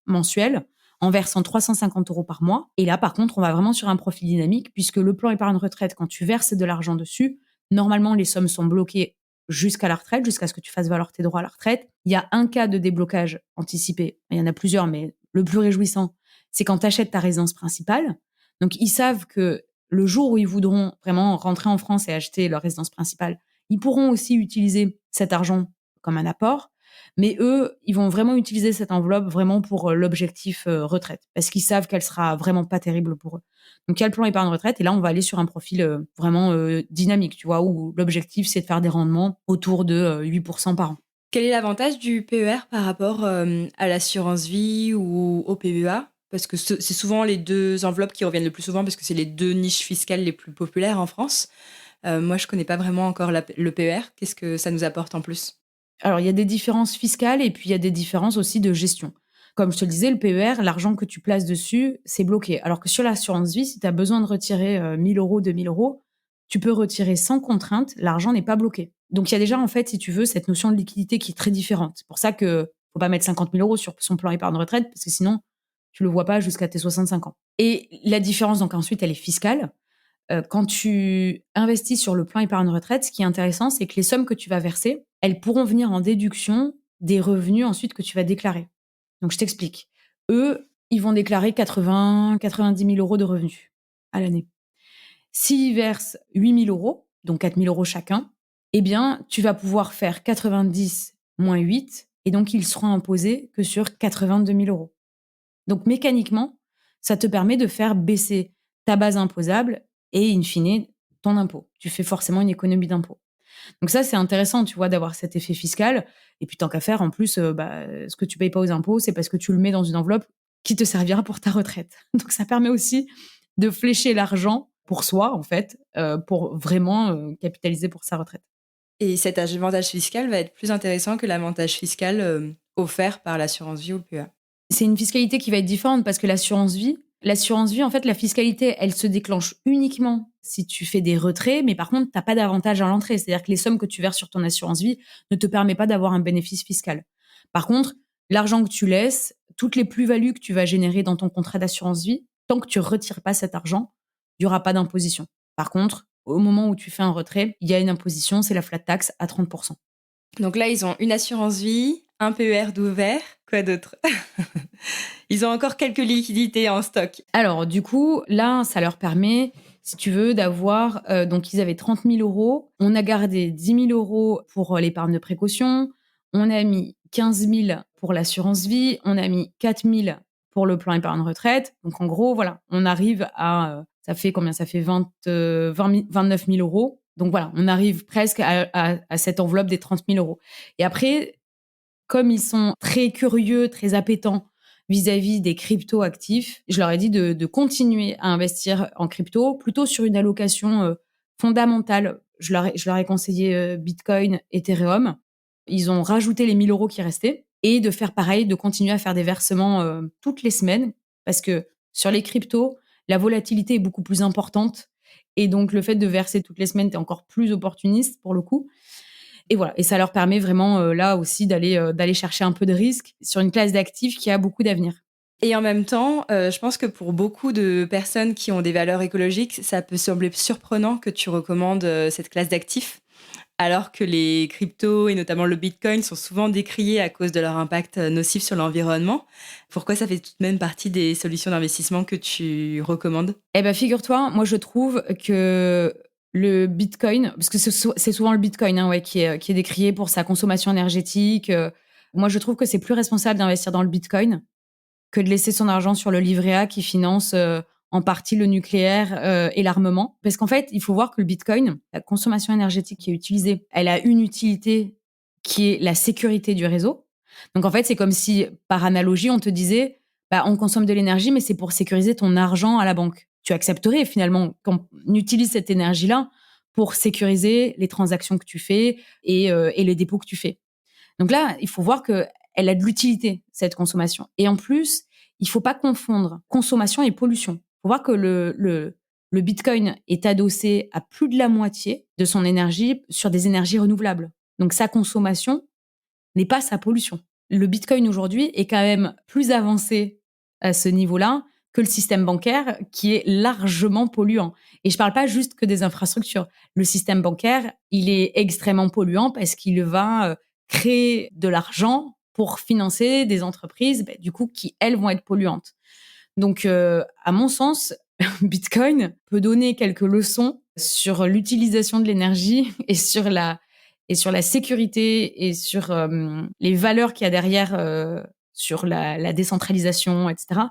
mensuelle en versant 350 € par mois. Et là, par contre, on va vraiment sur un profil dynamique puisque le plan épargne retraite, quand tu verses de l'argent dessus, normalement, les sommes sont bloquées jusqu'à la retraite, jusqu'à ce que tu fasses valoir tes droits à la retraite. Il y a un cas de déblocage anticipé. Il y en a plusieurs, mais le plus réjouissant, c'est quand tu achètes ta résidence principale. Donc, ils savent que le jour où ils voudront vraiment rentrer en France et acheter leur résidence principale, ils pourront aussi utiliser cet argent comme un apport. Mais eux, ils vont vraiment utiliser cette enveloppe vraiment pour l'objectif retraite, parce qu'ils savent qu'elle sera vraiment pas terrible pour eux. Donc, il y a le plan épargne retraite, et là, on va aller sur un profil vraiment dynamique, tu vois, où l'objectif, c'est de faire des rendements autour de 8% par an. Quel est l'avantage du PER par rapport à l'assurance vie ou au PEA? Parce que c'est souvent les deux enveloppes qui reviennent le plus souvent parce que c'est les deux niches fiscales les plus populaires en France. Moi, je connais pas vraiment encore le PER. Qu'est-ce que ça nous apporte en plus? Alors, il y a des différences fiscales et puis il y a des différences aussi de gestion. Comme je te le disais, le PER, l'argent que tu places dessus, c'est bloqué. Alors que sur l'assurance vie, si tu as besoin de retirer 1 000 €, 2 000 €, tu peux retirer sans contrainte, l'argent n'est pas bloqué. Donc, il y a déjà, en fait, si tu veux, cette notion de liquidité qui est très différente. C'est pour ça que faut pas mettre 50 000 € sur son plan épargne retraite, parce que sinon, tu le vois pas jusqu'à tes 65 ans. Et la différence, donc ensuite, elle est fiscale. Quand tu investis sur le plan épargne retraite, ce qui est intéressant, c'est que les sommes que tu vas verser, elles pourront venir en déduction des revenus ensuite que tu vas déclarer. Donc, je t'explique. Eux, ils vont déclarer 90 000 € de revenus à l'année. S'ils versent 8 000 €, donc 4 000 € chacun, eh bien, tu vas pouvoir faire 90 moins 8, et donc ils seront imposés que sur 82 000 €. Donc, mécaniquement, ça te permet de faire baisser ta base imposable et, in fine, ton impôt. Tu fais forcément une économie d'impôt. Donc ça, c'est intéressant, tu vois, d'avoir cet effet fiscal. Et puis, tant qu'à faire, en plus, ce que tu payes pas aux impôts, c'est parce que tu le mets dans une enveloppe qui te servira pour ta retraite. Donc, ça permet aussi de flécher l'argent pour soi, en fait, pour vraiment capitaliser pour sa retraite. Et cet avantage fiscal va être plus intéressant que l'avantage fiscal offert par l'assurance vie ou le PEA. C'est une fiscalité qui va être différente parce que l'assurance vie, en fait, la fiscalité, elle se déclenche uniquement si tu fais des retraits, mais par contre, tu n'as pas d'avantage à l'entrée. C'est-à-dire que les sommes que tu verses sur ton assurance vie ne te permettent pas d'avoir un bénéfice fiscal. Par contre, l'argent que tu laisses, toutes les plus-values que tu vas générer dans ton contrat d'assurance vie, tant que tu ne retires pas cet argent, il n'y aura pas d'imposition. Par contre, au moment où tu fais un retrait, il y a une imposition, c'est la flat tax à 30%. Donc là, ils ont une assurance vie, un PER d'ouvert, quoi d'autre? Ils ont encore quelques liquidités en stock. Alors, du coup, là, ça leur permet, si tu veux, d'avoir... donc, ils avaient 30 000 €. On a gardé 10 000 € pour l'épargne de précaution. On a mis 15 000 pour l'assurance vie. On a mis 4 000 pour le plan épargne retraite. Donc, en gros, voilà, on arrive à... ça fait combien? Ça fait 29 000 €. Donc, voilà, on arrive presque à cette enveloppe des 30 000 €. Et après, comme ils sont très curieux, très appétents vis-à-vis des crypto-actifs, je leur ai dit de continuer à investir en crypto, plutôt sur une allocation fondamentale. Je leur ai conseillé Bitcoin, Ethereum. Ils ont rajouté les 1 000 € qui restaient et de faire pareil, de continuer à faire des versements toutes les semaines, parce que sur les cryptos, la volatilité est beaucoup plus importante et donc le fait de verser toutes les semaines, tu es encore plus opportuniste pour le coup. Et voilà, et ça leur permet vraiment là aussi d'aller chercher un peu de risque sur une classe d'actifs qui a beaucoup d'avenir. Et en même temps, je pense que pour beaucoup de personnes qui ont des valeurs écologiques, ça peut sembler surprenant que tu recommandes cette classe d'actifs, alors que les cryptos et notamment le Bitcoin sont souvent décriés à cause de leur impact nocif sur l'environnement. Pourquoi ça fait tout de même partie des solutions d'investissement que tu recommandes? Eh ben, figure-toi, moi je trouve que le Bitcoin, parce que c'est souvent le Bitcoin qui est décrié pour sa consommation énergétique. Moi je trouve que c'est plus responsable d'investir dans le Bitcoin que de laisser son argent sur le livret A qui finance en partie le nucléaire et l'armement. Parce qu'en fait, il faut voir que le Bitcoin, la consommation énergétique qui est utilisée, elle a une utilité qui est la sécurité du réseau. Donc en fait, c'est comme si, par analogie, on te disait, bah, on consomme de l'énergie, mais c'est pour sécuriser ton argent à la banque. Tu accepterais finalement qu'on utilise cette énergie-là pour sécuriser les transactions que tu fais et les dépôts que tu fais. Donc là, il faut voir que elle a de l'utilité, cette consommation. Et en plus, il faut pas confondre consommation et pollution. Il faut voir que le Bitcoin est adossé à plus de la moitié de son énergie sur des énergies renouvelables. Donc sa consommation n'est pas sa pollution. Le Bitcoin aujourd'hui est quand même plus avancé à ce niveau-là que le système bancaire qui est largement polluant. Et je parle pas juste que des infrastructures. Le système bancaire, il est extrêmement polluant parce qu'il va créer de l'argent pour financer des entreprises, du coup, qui, elles, vont être polluantes. Donc, à mon sens, Bitcoin peut donner quelques leçons sur l'utilisation de l'énergie et sur la sécurité et sur les valeurs qu'il y a derrière, sur la décentralisation, etc.,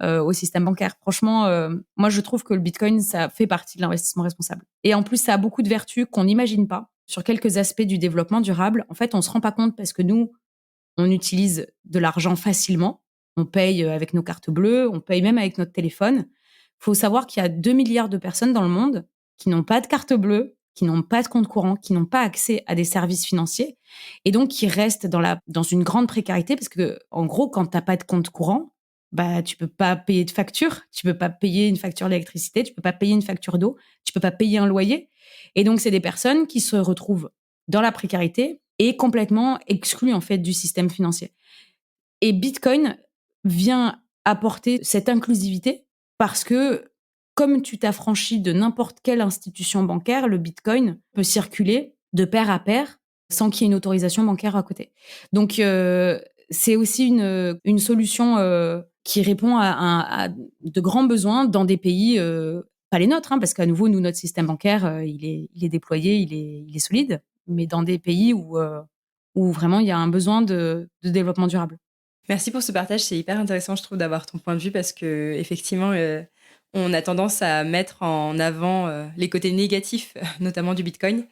au système bancaire. Franchement, moi, je trouve que le Bitcoin, ça fait partie de l'investissement responsable. Et en plus, ça a beaucoup de vertus qu'on n'imagine pas. Sur quelques aspects du développement durable, en fait, on se rend pas compte parce que nous, on utilise de l'argent facilement. On paye avec nos cartes bleues, on paye même avec notre téléphone. Il faut savoir qu'il y a 2 milliards de personnes dans le monde qui n'ont pas de carte bleue, qui n'ont pas de compte courant, qui n'ont pas accès à des services financiers et donc qui restent dans une grande précarité parce que, en gros, quand tu n'as pas de compte courant, bah, tu peux pas payer de facture, tu peux pas payer une facture d'électricité, tu peux pas payer une facture d'eau, tu peux pas payer un loyer. Et donc, c'est des personnes qui se retrouvent dans la précarité et complètement exclues, en fait, du système financier. Et Bitcoin vient apporter cette inclusivité parce que, comme tu t'affranchis de n'importe quelle institution bancaire, le Bitcoin peut circuler de pair à pair sans qu'il y ait une autorisation bancaire à côté. Donc, c'est aussi une solution qui répond à de grands besoins dans des pays, pas les nôtres, parce qu'à nouveau, nous, notre système bancaire, il est déployé, il est solide, mais dans des pays où vraiment il y a un besoin de développement durable. Merci pour ce partage, c'est hyper intéressant, je trouve, d'avoir ton point de vue parce que effectivement, on a tendance à mettre en avant les côtés négatifs, notamment du Bitcoin,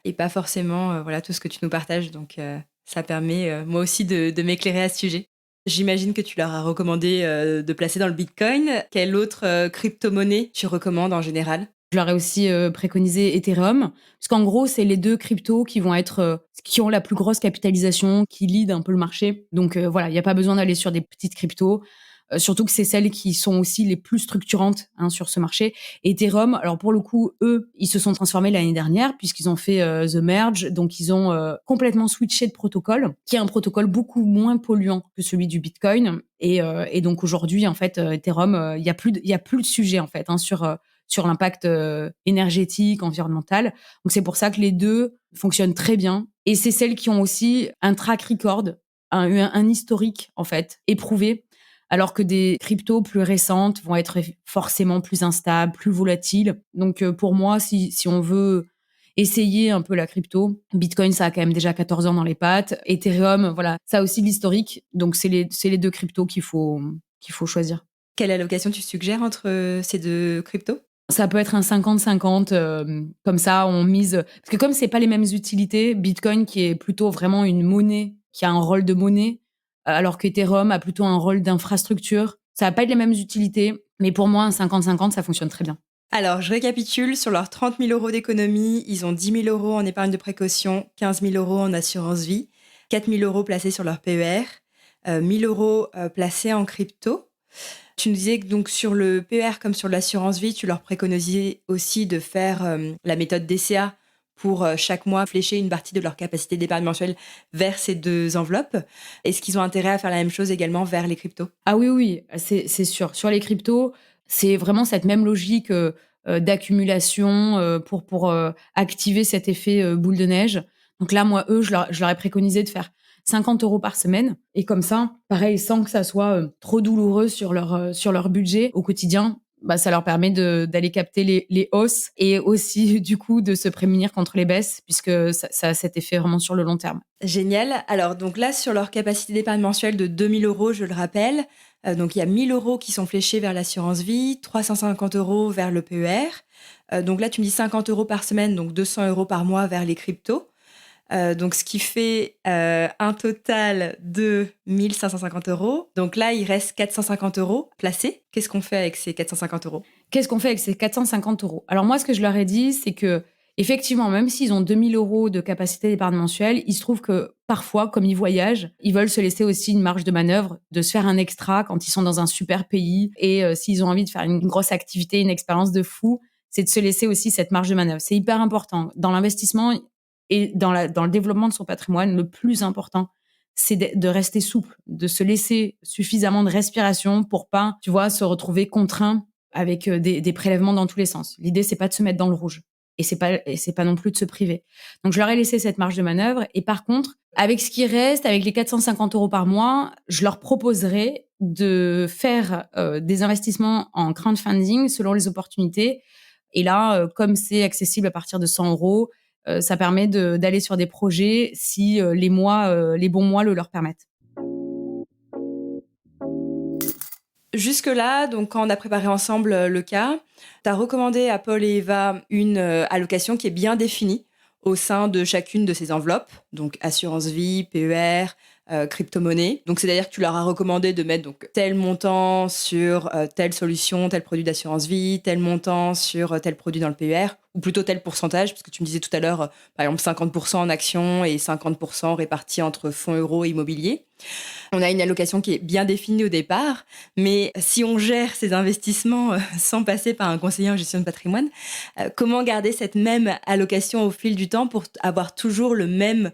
et pas forcément voilà, tout ce que tu nous partages. Donc, ça permet moi aussi de m'éclairer à ce sujet. J'imagine que tu leur as recommandé de placer dans le Bitcoin. Quelle autre crypto-monnaie tu recommandes en général? Je leur ai aussi préconisé Ethereum, parce qu'en gros, c'est les 2 cryptos qui vont être qui ont la plus grosse capitalisation, qui lead un peu le marché. Donc voilà, il y a pas besoin d'aller sur des petites cryptos, surtout que c'est celles qui sont aussi les plus structurantes, sur ce marché. Ethereum, alors pour le coup, eux, ils se sont transformés l'année dernière puisqu'ils ont fait The Merge, donc ils ont complètement switché de protocole, qui est un protocole beaucoup moins polluant que celui du Bitcoin. Et donc aujourd'hui, en fait, Ethereum, il y a plus de sujet en fait sur l'impact énergétique, environnemental. Donc c'est pour ça que les 2 fonctionnent très bien. Et c'est celles qui ont aussi un track record, un historique en fait éprouvé, alors que des cryptos plus récentes vont être forcément plus instables, plus volatiles. Donc pour moi, si on veut essayer un peu la crypto, Bitcoin, ça a quand même déjà 14 ans dans les pattes. Ethereum, voilà, ça a aussi de l'historique. Donc c'est les 2 cryptos qu'il faut choisir. Quelle allocation tu suggères entre ces 2 cryptos? Ça peut être un 50-50, comme ça on mise parce que comme c'est pas les mêmes utilités, Bitcoin qui est plutôt vraiment une monnaie, qui a un rôle de monnaie, alors qu'Ethereum a plutôt un rôle d'infrastructure. Ça va pas être les mêmes utilités, mais pour moi un 50-50 ça fonctionne très bien. Alors, je récapitule, sur leurs 30 000 € d'économie, ils ont 10 000 € en épargne de précaution, 15 000 € en assurance vie, 4 000 € placés sur leur PER, 1 000 € placés en crypto. Tu nous disais que donc sur le PER comme sur l'assurance vie, tu leur préconisais aussi de faire la méthode DCA pour chaque mois flécher une partie de leur capacité d'épargne mensuelle vers ces 2 enveloppes. Est-ce qu'ils ont intérêt à faire la même chose également vers les cryptos? Ah oui, c'est sûr. Sur les cryptos, c'est vraiment cette même logique d'accumulation pour activer cet effet boule de neige. Donc là, moi, eux, je leur ai préconisé de faire 50 € par semaine. Et comme ça, pareil, sans que ça soit trop douloureux sur leur budget au quotidien, bah, ça leur permet d'aller capter les hausses et aussi, du coup, de se prémunir contre les baisses, puisque ça a cet effet vraiment sur le long terme. Génial. Alors, donc là, sur leur capacité d'épargne mensuelle de 2 000 €, je le rappelle, donc il y a 1 000 € qui sont fléchés vers l'assurance vie, 350 € vers le PER. Donc là, tu me dis 50 € par semaine, donc 200 € par mois vers les cryptos. Donc, ce qui fait un total de 1 550 €. Donc là, il reste 450 € placés. Qu'est-ce qu'on fait avec ces 450 €? Qu'est-ce qu'on fait avec ces 450 €? Alors moi, ce que je leur ai dit, c'est que effectivement, même s'ils ont 2 000 € de capacité d'épargne mensuelle, il se trouve que parfois, comme ils voyagent, ils veulent se laisser aussi une marge de manœuvre, de se faire un extra quand ils sont dans un super pays. Et s'ils ont envie de faire une grosse activité, une expérience de fou, c'est de se laisser aussi cette marge de manœuvre. C'est hyper important. Dans l'investissement et dans le développement de son patrimoine, le plus important, c'est de rester souple, de se laisser suffisamment de respiration pour pas, tu vois, se retrouver contraint avec des prélèvements dans tous les sens. L'idée, c'est pas de se mettre dans le rouge. Et c'est pas non plus de se priver. Donc, je leur ai laissé cette marge de manœuvre. Et par contre, avec ce qui reste, avec les 450 € par mois, je leur proposerai de faire des investissements en crowdfunding selon les opportunités. Et là, comme c'est accessible à partir de 100 €, ça permet d'aller sur des projets si les bons mois le leur permettent. Jusque-là, donc quand on a préparé ensemble le cas, tu as recommandé à Paul et Eva une allocation qui est bien définie au sein de chacune de ces enveloppes, donc assurance vie, PER, crypto-monnaie. Donc c'est-à-dire que tu leur as recommandé de mettre donc tel montant sur telle solution, tel produit d'assurance vie, tel montant sur tel produit dans le PER, ou plutôt tel pourcentage, parce que tu me disais tout à l'heure, par exemple 50% en actions et 50% répartis entre fonds euros et immobilier. On a une allocation qui est bien définie au départ, mais si on gère ces investissements sans passer par un conseiller en gestion de patrimoine, comment garder cette même allocation au fil du temps pour avoir toujours le même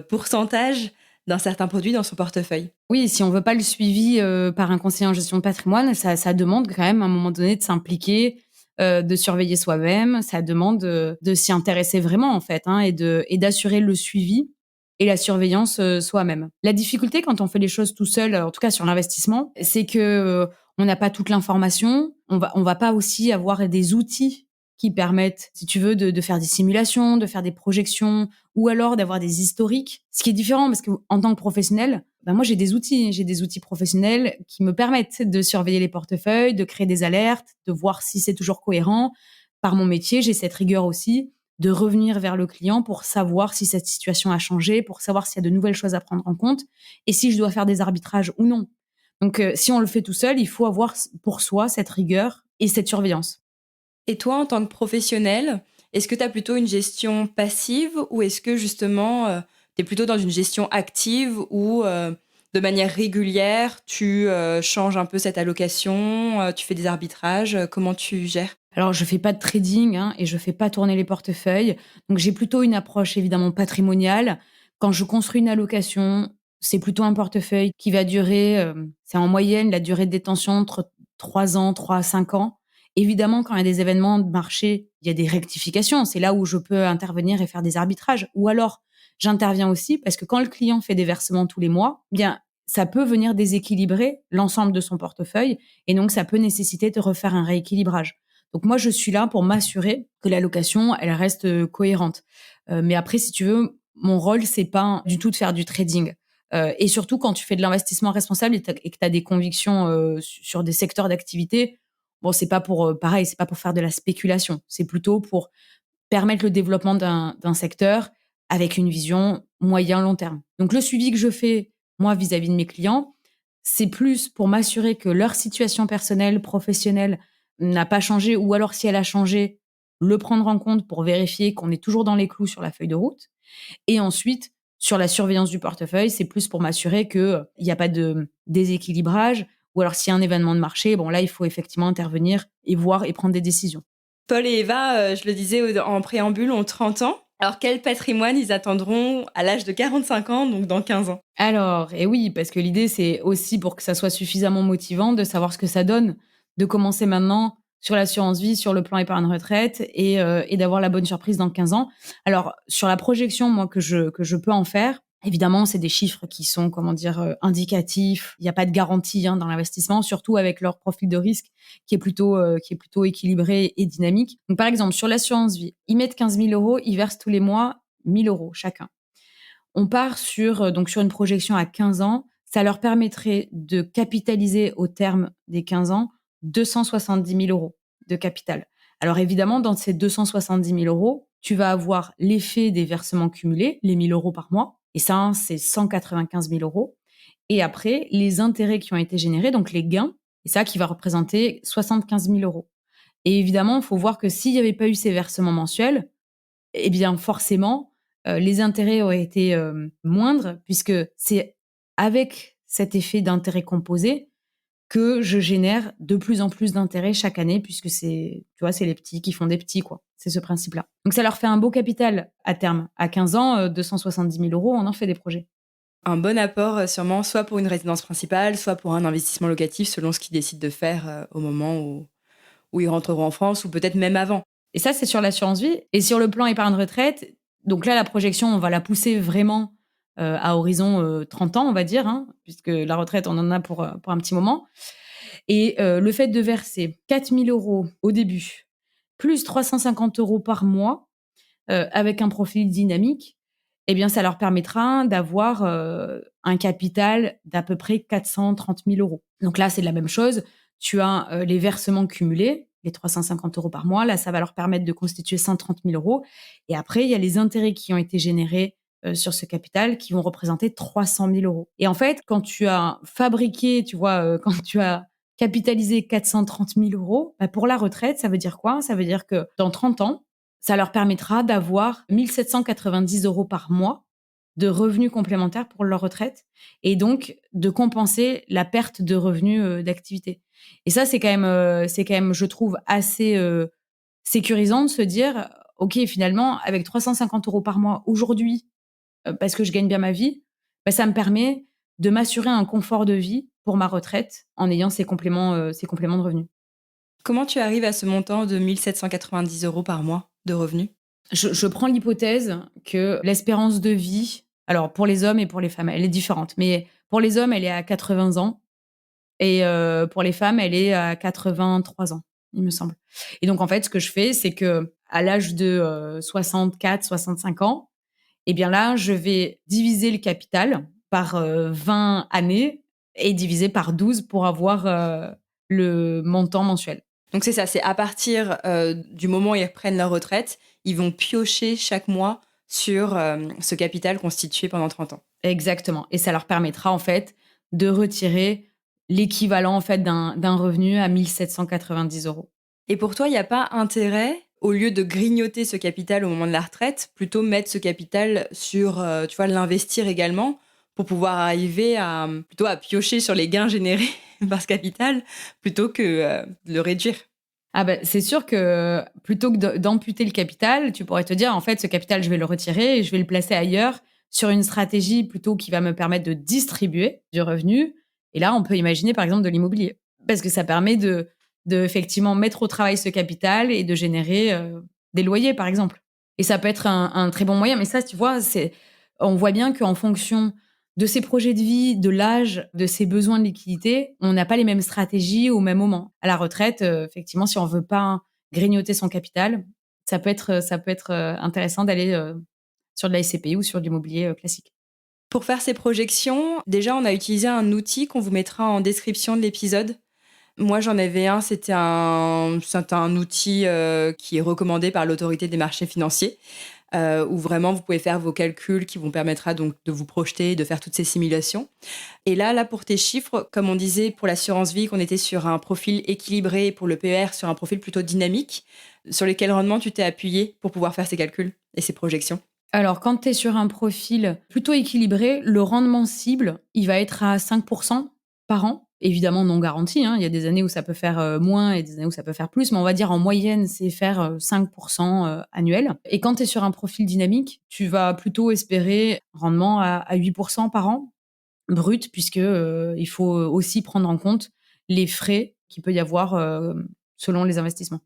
pourcentage d'un certain produit dans son portefeuille? Oui, si on veut pas le suivi par un conseiller en gestion de patrimoine, ça demande quand même à un moment donné de s'impliquer, de surveiller soi-même. Ça demande de s'y intéresser vraiment en fait, hein, et d'assurer le suivi et la surveillance soi-même. La difficulté quand on fait les choses tout seul, en tout cas sur l'investissement, c'est que on n'a pas toute l'information. On va pas aussi avoir des outils qui permettent, si tu veux, de faire des simulations, de faire des projections, ou alors d'avoir des historiques. Ce qui est différent, parce qu'en tant que professionnel, ben moi j'ai des outils professionnels qui me permettent de surveiller les portefeuilles, de créer des alertes, de voir si c'est toujours cohérent. Par mon métier, j'ai cette rigueur aussi de revenir vers le client pour savoir si cette situation a changé, pour savoir s'il y a de nouvelles choses à prendre en compte et si je dois faire des arbitrages ou non. Donc, si on le fait tout seul, il faut avoir pour soi cette rigueur et cette surveillance. Et toi, en tant que professionnel, est-ce que tu as plutôt une gestion passive ou est-ce que justement, tu es plutôt dans une gestion active où, de manière régulière, tu changes un peu cette allocation, tu fais des arbitrages, comment tu gères? Alors, je fais pas de trading, hein, et je fais pas tourner les portefeuilles. Donc, j'ai plutôt une approche évidemment patrimoniale. Quand je construis une allocation, c'est plutôt un portefeuille qui va durer, c'est en moyenne la durée de détention entre 3 ans, 3 à 5 ans. Évidemment, quand il y a des événements de marché, il y a des rectifications. C'est là où je peux intervenir et faire des arbitrages. Ou alors, j'interviens aussi parce que quand le client fait des versements tous les mois, bien, ça peut venir déséquilibrer l'ensemble de son portefeuille et donc ça peut nécessiter de refaire un rééquilibrage. Donc moi, je suis là pour m'assurer que l'allocation, elle reste cohérente. Mais après, si tu veux, mon rôle, c'est pas du tout de faire du trading. Et surtout, quand tu fais de l'investissement responsable et que tu as des convictions sur des secteurs d'activité, bon, c'est pas pour pareil, c'est pas pour faire de la spéculation. C'est plutôt pour permettre le développement d'un secteur avec une vision moyen-long terme. Donc le suivi que je fais, moi, vis-à-vis de mes clients, c'est plus pour m'assurer que leur situation personnelle, professionnelle n'a pas changé, ou alors si elle a changé, le prendre en compte pour vérifier qu'on est toujours dans les clous sur la feuille de route. Et ensuite, sur la surveillance du portefeuille, c'est plus pour m'assurer qu'il n'y a pas de déséquilibrage, ou alors s'il y a un événement de marché, bon là, il faut effectivement intervenir et voir et prendre des décisions. Paul et Eva, je le disais en préambule, ont 30 ans. Alors, quel patrimoine ils attendront à l'âge de 45 ans, donc dans 15 ans? Alors, et oui, parce que l'idée, c'est aussi pour que ça soit suffisamment motivant de savoir ce que ça donne, de commencer maintenant sur l'assurance vie, sur le plan épargne retraite et d'avoir la bonne surprise dans 15 ans. Alors, sur la projection, moi, que je peux en faire, évidemment, c'est des chiffres qui sont, indicatifs. Il n'y a pas de garantie dans l'investissement, surtout avec leur profil de risque qui est plutôt équilibré et dynamique. Donc, par exemple, sur l'assurance vie, ils mettent 15 000 euros, ils versent tous les mois 1 000 euros chacun. On part sur une projection à 15 ans. Ça leur permettrait de capitaliser au terme des 15 ans 270 000 euros de capital. Alors évidemment, dans ces 270 000 euros, tu vas avoir l'effet des versements cumulés, les 1 000 euros par mois. Et ça, c'est 195 000 euros. Et après, les intérêts qui ont été générés, donc les gains, et ça qui va représenter 75 000 euros. Et évidemment, il faut voir que s'il n'y avait pas eu ces versements mensuels, eh bien forcément, les intérêts auraient été moindres, puisque c'est avec cet effet d'intérêt composé que je génère de plus en plus d'intérêts chaque année, puisque c'est les petits qui font des petits, quoi. C'est ce principe-là. Donc ça leur fait un beau capital à terme. À 15 ans, 270 000 euros, on en fait des projets. Un bon apport, sûrement, soit pour une résidence principale, soit pour un investissement locatif, selon ce qu'ils décident de faire au moment où ils rentreront en France, ou peut-être même avant. Et ça, c'est sur l'assurance vie. Et sur le plan épargne retraite, donc là, la projection, on va la pousser vraiment à horizon 30 ans, on va dire, puisque la retraite, on en a pour un petit moment. Et le fait de verser 4 000 euros au début, plus 350 euros par mois, avec un profil dynamique, eh bien, ça leur permettra d'avoir un capital d'à peu près 430 000 euros. Donc là, c'est la même chose. Tu as les versements cumulés, les 350 euros par mois. Là, ça va leur permettre de constituer 130 000 euros. Et après, il y a les intérêts qui ont été générés sur ce capital qui vont représenter 300 000 euros. Et en fait, quand tu as fabriqué, quand tu as capitalisé 430 000 euros, pour la retraite, ça veut dire quoi? Ça veut dire que dans 30 ans, ça leur permettra d'avoir 1 790 euros par mois de revenus complémentaires pour leur retraite et donc de compenser la perte de revenus d'activité. Et ça, c'est quand même, je trouve, assez sécurisant de se dire, OK, finalement, avec 350 euros par mois aujourd'hui, parce que je gagne bien ma vie, ça me permet de m'assurer un confort de vie pour ma retraite en ayant ces compléments de revenus. Comment tu arrives à ce montant de 1 790 euros par mois de revenus? Je prends l'hypothèse que l'espérance de vie, alors pour les hommes et pour les femmes, elle est différente. Mais pour les hommes, elle est à 80 ans et pour les femmes, elle est à 83 ans, il me semble. Et donc en fait, ce que je fais, c'est que à l'âge de 64, 65 ans, eh bien là, je vais diviser le capital par 20 années et diviser par 12 pour avoir le montant mensuel. Donc c'est ça, c'est à partir du moment où ils reprennent leur retraite, ils vont piocher chaque mois sur ce capital constitué pendant 30 ans. Exactement. Et ça leur permettra en fait de retirer l'équivalent en fait d'un revenu à 1 790 euros. Et pour toi, il n'y a pas intérêt, au lieu de grignoter ce capital au moment de la retraite, plutôt mettre ce capital sur, l'investir également pour pouvoir arriver plutôt à piocher sur les gains générés par ce capital plutôt que de le réduire? C'est sûr que plutôt que d'amputer le capital, tu pourrais te dire, en fait, ce capital, je vais le retirer et je vais le placer ailleurs sur une stratégie plutôt qui va me permettre de distribuer du revenu. Et là, on peut imaginer, par exemple, de l'immobilier. Parce que ça permet de effectivement mettre au travail ce capital et de générer des loyers, par exemple. Et ça peut être un très bon moyen. Mais ça, tu vois, on voit bien qu'en fonction de ses projets de vie, de l'âge, de ses besoins de liquidité, on n'a pas les mêmes stratégies au même moment. À la retraite, effectivement, si on veut pas grignoter son capital, ça peut être intéressant d'aller sur de la SCPI ou sur de l'immobilier classique. Pour faire ces projections, déjà, on a utilisé un outil qu'on vous mettra en description de l'épisode. Moi, j'en avais un, c'est un outil qui est recommandé par l'autorité des marchés financiers, où vraiment vous pouvez faire vos calculs qui vous permettra donc de vous projeter, de faire toutes ces simulations. Et là, pour tes chiffres, comme on disait pour l'assurance vie, qu'on était sur un profil équilibré, et pour le PER, sur un profil plutôt dynamique, sur lesquels rendements tu t'es appuyé pour pouvoir faire ces calculs et ces projections? Alors, quand tu es sur un profil plutôt équilibré, le rendement cible, il va être à 5% par an. Évidemment non garanti, il y a des années où ça peut faire moins et des années où ça peut faire plus, mais on va dire en moyenne, c'est faire 5% annuel. Et quand tu es sur un profil dynamique, tu vas plutôt espérer un rendement à 8% par an, brut, puisque il faut aussi prendre en compte les frais qu'il peut y avoir selon les investissements.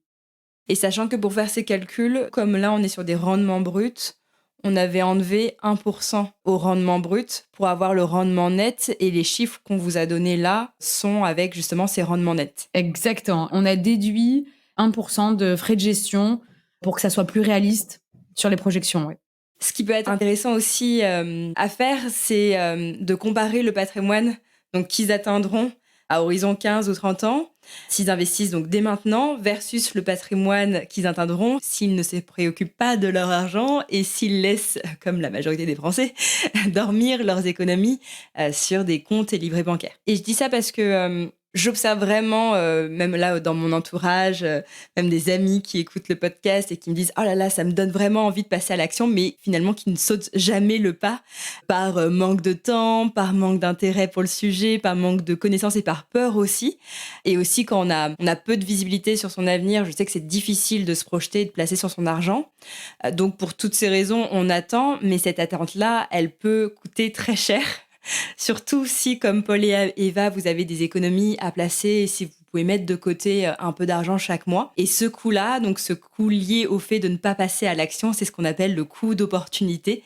Et sachant que pour faire ces calculs, comme là, on est sur des rendements bruts, on avait enlevé 1% au rendement brut pour avoir le rendement net et les chiffres qu'on vous a donnés là sont avec justement ces rendements nets. Exactement. On a déduit 1% de frais de gestion pour que ça soit plus réaliste sur les projections. Ouais. Ce qui peut être intéressant aussi à faire, c'est de comparer le patrimoine donc, qu'ils atteindront à horizon 15 ou 30 ans, s'ils investissent donc dès maintenant, versus le patrimoine qu'ils atteindront s'ils ne se préoccupent pas de leur argent et s'ils laissent, comme la majorité des Français, dormir leurs économies sur des comptes et livrets bancaires. Et je dis ça parce que j'observe vraiment, même là dans mon entourage, même des amis qui écoutent le podcast et qui me disent « Oh là là, ça me donne vraiment envie de passer à l'action », mais finalement qui ne sautent jamais le pas par manque de temps, par manque d'intérêt pour le sujet, par manque de connaissances et par peur aussi. Et aussi quand on a peu de visibilité sur son avenir, je sais que c'est difficile de se projeter et de placer sur son argent. Donc pour toutes ces raisons, on attend, mais cette attente-là, elle peut coûter très cher. Surtout si, comme Paul et Eva, vous avez des économies à placer et si vous pouvez mettre de côté un peu d'argent chaque mois. Et ce coût-là, donc ce coût lié au fait de ne pas passer à l'action, c'est ce qu'on appelle le coût d'opportunité.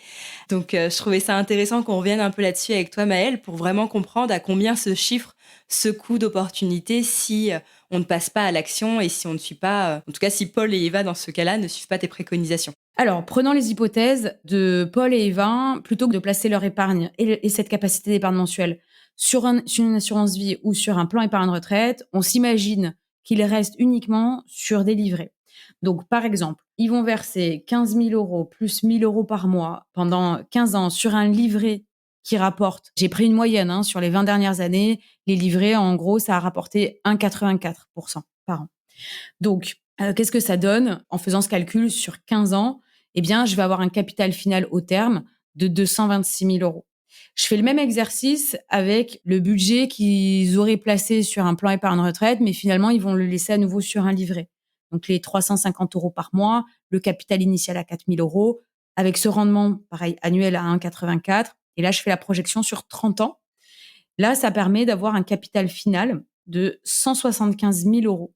Donc je trouvais ça intéressant qu'on revienne un peu là-dessus avec toi, Maëlle, pour vraiment comprendre à combien se chiffre ce coût d'opportunité si on ne passe pas à l'action et si on ne suit pas, en tout cas si Paul et Eva, dans ce cas-là, ne suivent pas tes préconisations. Alors, prenons les hypothèses de Paul et Eva, plutôt que de placer leur épargne et cette capacité d'épargne mensuelle sur une assurance vie ou sur un plan épargne retraite, on s'imagine qu'ils restent uniquement sur des livrets. Donc, par exemple, ils vont verser 15 000 euros plus 1 000 euros par mois pendant 15 ans sur un livret qui rapporte, j'ai pris une moyenne sur les 20 dernières années, les livrets, en gros, ça a rapporté 1,84% par an. Donc, qu'est-ce que ça donne en faisant ce calcul sur 15 ans? Eh bien, je vais avoir un capital final au terme de 226 000 euros. Je fais le même exercice avec le budget qu'ils auraient placé sur un plan épargne retraite, mais finalement, ils vont le laisser à nouveau sur un livret. Donc, les 350 euros par mois, le capital initial à 4 000 euros, avec ce rendement, pareil, annuel à 1,84. Et là, je fais la projection sur 30 ans. Là, ça permet d'avoir un capital final de 175 000 euros.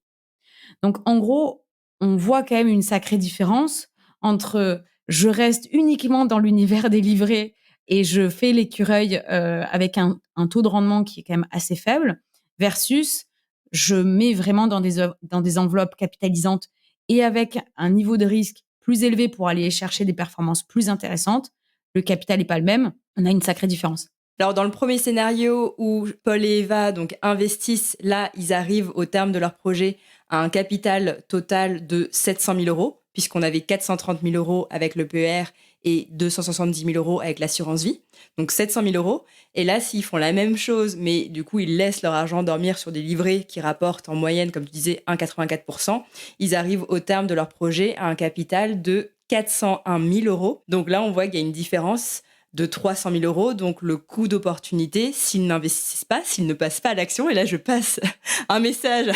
Donc, en gros, on voit quand même une sacrée différence entre je reste uniquement dans l'univers des livrets et je fais l'écureuil avec un taux de rendement qui est quand même assez faible versus je mets vraiment dans des enveloppes capitalisantes et avec un niveau de risque plus élevé pour aller chercher des performances plus intéressantes. Le capital n'est pas le même. On a une sacrée différence. Alors, dans le premier scénario où Paul et Eva donc, investissent, là, ils arrivent au terme de leur projet à un capital total de 700 000 euros, puisqu'on avait 430 000 euros avec le PER et 270 000 euros avec l'assurance vie. Donc, 700 000 euros. Et là, s'ils font la même chose, mais du coup, ils laissent leur argent dormir sur des livrets qui rapportent en moyenne, comme tu disais, 1,84%, ils arrivent au terme de leur projet à un capital de 401 000 euros. Donc là, on voit qu'il y a une différence de 300 000 euros, donc le coût d'opportunité, s'ils n'investissent pas, s'ils ne passent pas à l'action, et là je passe un message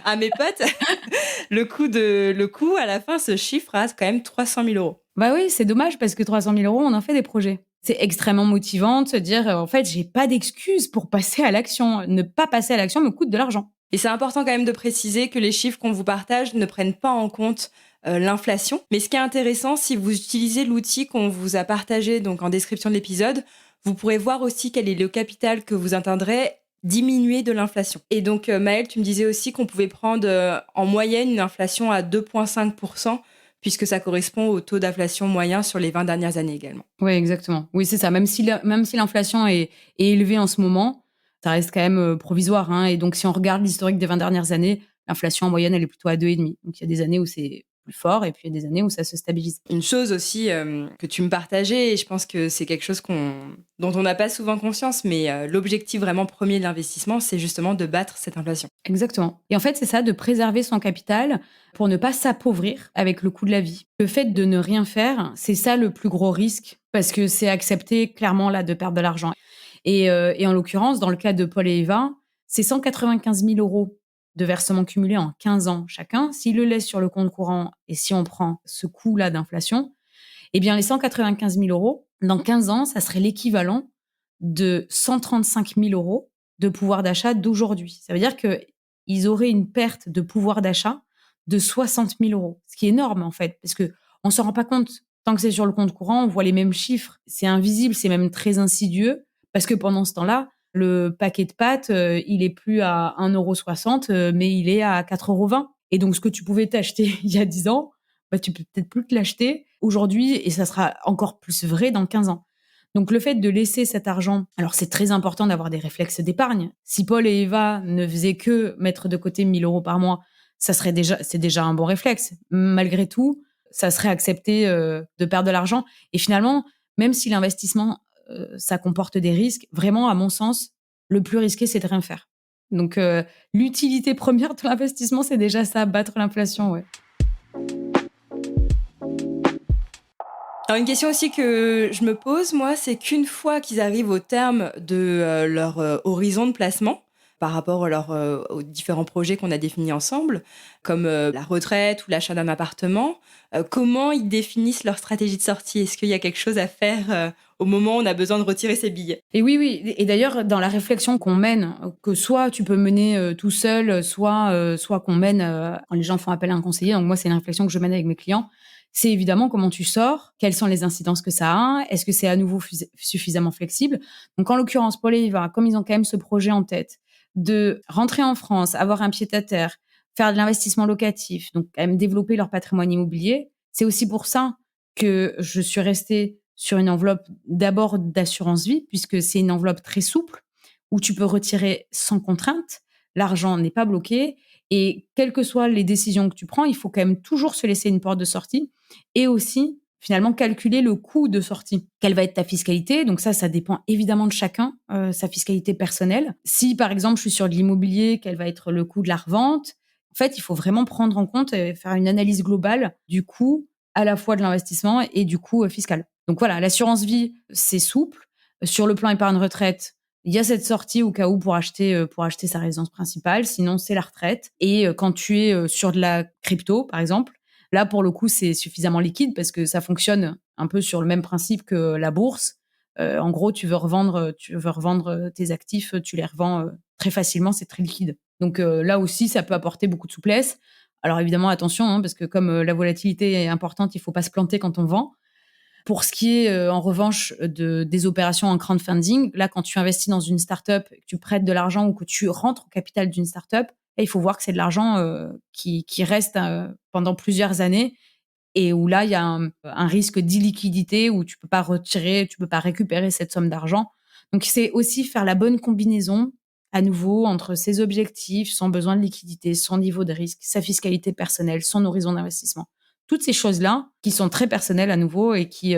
à mes potes, le coût à la fin se chiffre à quand même 300 000 euros. Bah oui, c'est dommage parce que 300 000 euros, on en fait des projets. C'est extrêmement motivant de se dire, en fait, j'ai pas d'excuse pour passer à l'action. Ne pas passer à l'action me coûte de l'argent. Et c'est important quand même de préciser que les chiffres qu'on vous partage ne prennent pas en compte l'inflation. Mais ce qui est intéressant, si vous utilisez l'outil qu'on vous a partagé donc en description de l'épisode, vous pourrez voir aussi quel est le capital que vous atteindrez diminué de l'inflation. Et donc Maëlle, tu me disais aussi qu'on pouvait prendre en moyenne une inflation à 2,5%, puisque ça correspond au taux d'inflation moyen sur les 20 dernières années également. Oui, exactement. Oui, c'est ça. Même si l'inflation est élevée en ce moment, ça reste quand même provisoire. Et donc, si on regarde l'historique des 20 dernières années, l'inflation en moyenne, elle est plutôt à 2,5. Donc, il y a des années où c'est plus fort et puis il y a des années où ça se stabilise. Une chose aussi que tu me partageais, et je pense que c'est quelque chose dont on n'a pas souvent conscience, mais l'objectif vraiment premier de l'investissement, c'est justement de battre cette inflation. Exactement. Et en fait, c'est ça, de préserver son capital pour ne pas s'appauvrir avec le coût de la vie. Le fait de ne rien faire, c'est ça le plus gros risque, parce que c'est accepter clairement là de perdre de l'argent. Et en l'occurrence, dans le cas de Paul et Eva, c'est 195 000 euros de versements cumulés en 15 ans chacun. S'ils le laissent sur le compte courant et si on prend ce coût-là d'inflation, eh bien les 195 000 euros, dans 15 ans, ça serait l'équivalent de 135 000 euros de pouvoir d'achat d'aujourd'hui. Ça veut dire que ils auraient une perte de pouvoir d'achat de 60 000 €, ce qui est énorme en fait, parce qu'on ne s'en rend pas compte. Tant que c'est sur le compte courant, on voit les mêmes chiffres. C'est invisible, c'est même très insidieux, parce que pendant ce temps-là, le paquet de pâtes, il est plus à 1,60 €, mais il est à 4,20 €. Et donc, ce que tu pouvais t'acheter il y a 10 ans, bah, tu peux peut-être plus te l'acheter aujourd'hui et ça sera encore plus vrai dans 15 ans. Donc, le fait de laisser cet argent, alors c'est très important d'avoir des réflexes d'épargne. Si Paul et Eva ne faisaient que mettre de côté 1 000 € par mois, c'est déjà un bon réflexe. Malgré tout, ça serait accepté de perdre de l'argent. Et finalement, même si l'investissement, ça comporte des risques, vraiment, à mon sens, le plus risqué, c'est de rien faire. Donc, l'utilité première de l'investissement, c'est déjà ça, battre l'inflation, ouais. Alors une question aussi que je me pose, moi, c'est qu'une fois qu'ils arrivent au terme de leur horizon de placement, par rapport aux différents projets qu'on a définis ensemble, comme la retraite ou l'achat d'un appartement, comment ils définissent leur stratégie de sortie? Est-ce qu'il y a quelque chose à faire au moment où on a besoin de retirer ses billets? Et oui. Et d'ailleurs, dans la réflexion qu'on mène, que soit tu peux mener tout seul, soit qu'on mène quand les gens font appel à un conseiller. Donc moi, c'est une réflexion que je mène avec mes clients. C'est évidemment comment tu sors, quelles sont les incidences que ça a, est-ce que c'est à nouveau suffisamment flexible. Donc en l'occurrence, Paul et Eva, comme ils ont quand même ce projet en tête de rentrer en France, avoir un pied-à-terre, faire de l'investissement locatif, donc quand même développer leur patrimoine immobilier, c'est aussi pour ça que je suis restée sur une enveloppe d'abord d'assurance vie, puisque c'est une enveloppe très souple où tu peux retirer sans contrainte. L'argent n'est pas bloqué et quelles que soient les décisions que tu prends, il faut quand même toujours se laisser une porte de sortie et aussi finalement calculer le coût de sortie. Quelle va être ta fiscalité? Donc ça dépend évidemment de chacun, sa fiscalité personnelle. Si par exemple je suis sur de l'immobilier, quel va être le coût de la revente? En fait, il faut vraiment prendre en compte et faire une analyse globale du coût à la fois de l'investissement et du coût fiscal. Donc voilà, l'assurance vie, c'est souple. Sur le plan épargne retraite, il y a cette sortie au cas où pour acheter sa résidence principale. Sinon, c'est la retraite. Et quand tu es sur de la crypto, par exemple, là, pour le coup, c'est suffisamment liquide parce que ça fonctionne un peu sur le même principe que la bourse. En gros, tu veux revendre tes actifs, tu les revends très facilement, c'est très liquide. Donc là aussi, ça peut apporter beaucoup de souplesse. Alors évidemment, attention, hein, parce que comme la volatilité est importante, il ne faut pas se planter quand on vend. Pour ce qui est, en revanche, des opérations en crowdfunding, là, quand tu investis dans une start-up, que tu prêtes de l'argent ou que tu rentres au capital d'une start-up, là, il faut voir que c'est de l'argent qui reste pendant plusieurs années et où là, il y a un risque d'illiquidité où tu peux pas retirer, tu peux pas récupérer cette somme d'argent. Donc, c'est aussi faire la bonne combinaison, à nouveau, entre ses objectifs, son besoin de liquidité, son niveau de risque, sa fiscalité personnelle, son horizon d'investissement. Toutes ces choses-là qui sont très personnelles à nouveau et qui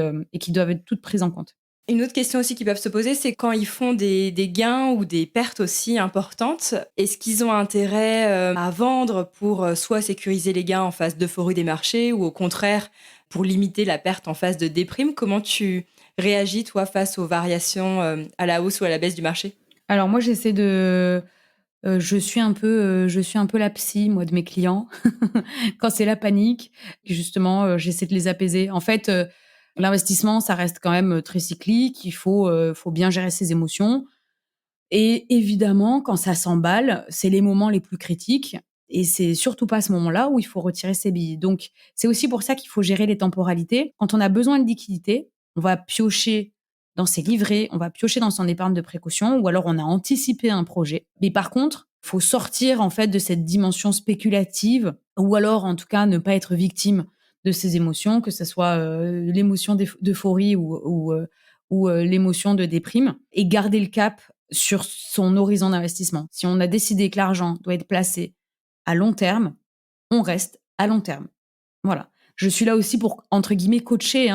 doivent être toutes prises en compte. Une autre question aussi qui peuvent se poser, c'est quand ils font des gains ou des pertes aussi importantes, est-ce qu'ils ont intérêt à vendre pour soit sécuriser les gains en phase d'euphorie des marchés ou au contraire pour limiter la perte en phase de déprime? Comment tu réagis toi face aux variations à la hausse ou à la baisse du marché? Alors moi, je suis un peu la psy, moi, de mes clients. Quand c'est la panique, justement, j'essaie de les apaiser. En fait, l'investissement, ça reste quand même très cyclique. Il faut bien gérer ses émotions. Et évidemment, quand ça s'emballe, c'est les moments les plus critiques. Et c'est surtout pas à ce moment-là où il faut retirer ses billes. Donc, c'est aussi pour ça qu'il faut gérer les temporalités. Quand on a besoin de liquidité, on va piocher dans ses livrets, on va piocher dans son épargne de précaution, ou alors on a anticipé un projet. Mais par contre, il faut sortir en fait de cette dimension spéculative, ou alors en tout cas ne pas être victime de ces émotions, que ce soit l'émotion d'euphorie ou l'émotion de déprime, et garder le cap sur son horizon d'investissement. Si on a décidé que l'argent doit être placé à long terme, on reste à long terme. Voilà. Je suis là aussi pour, entre guillemets, coacher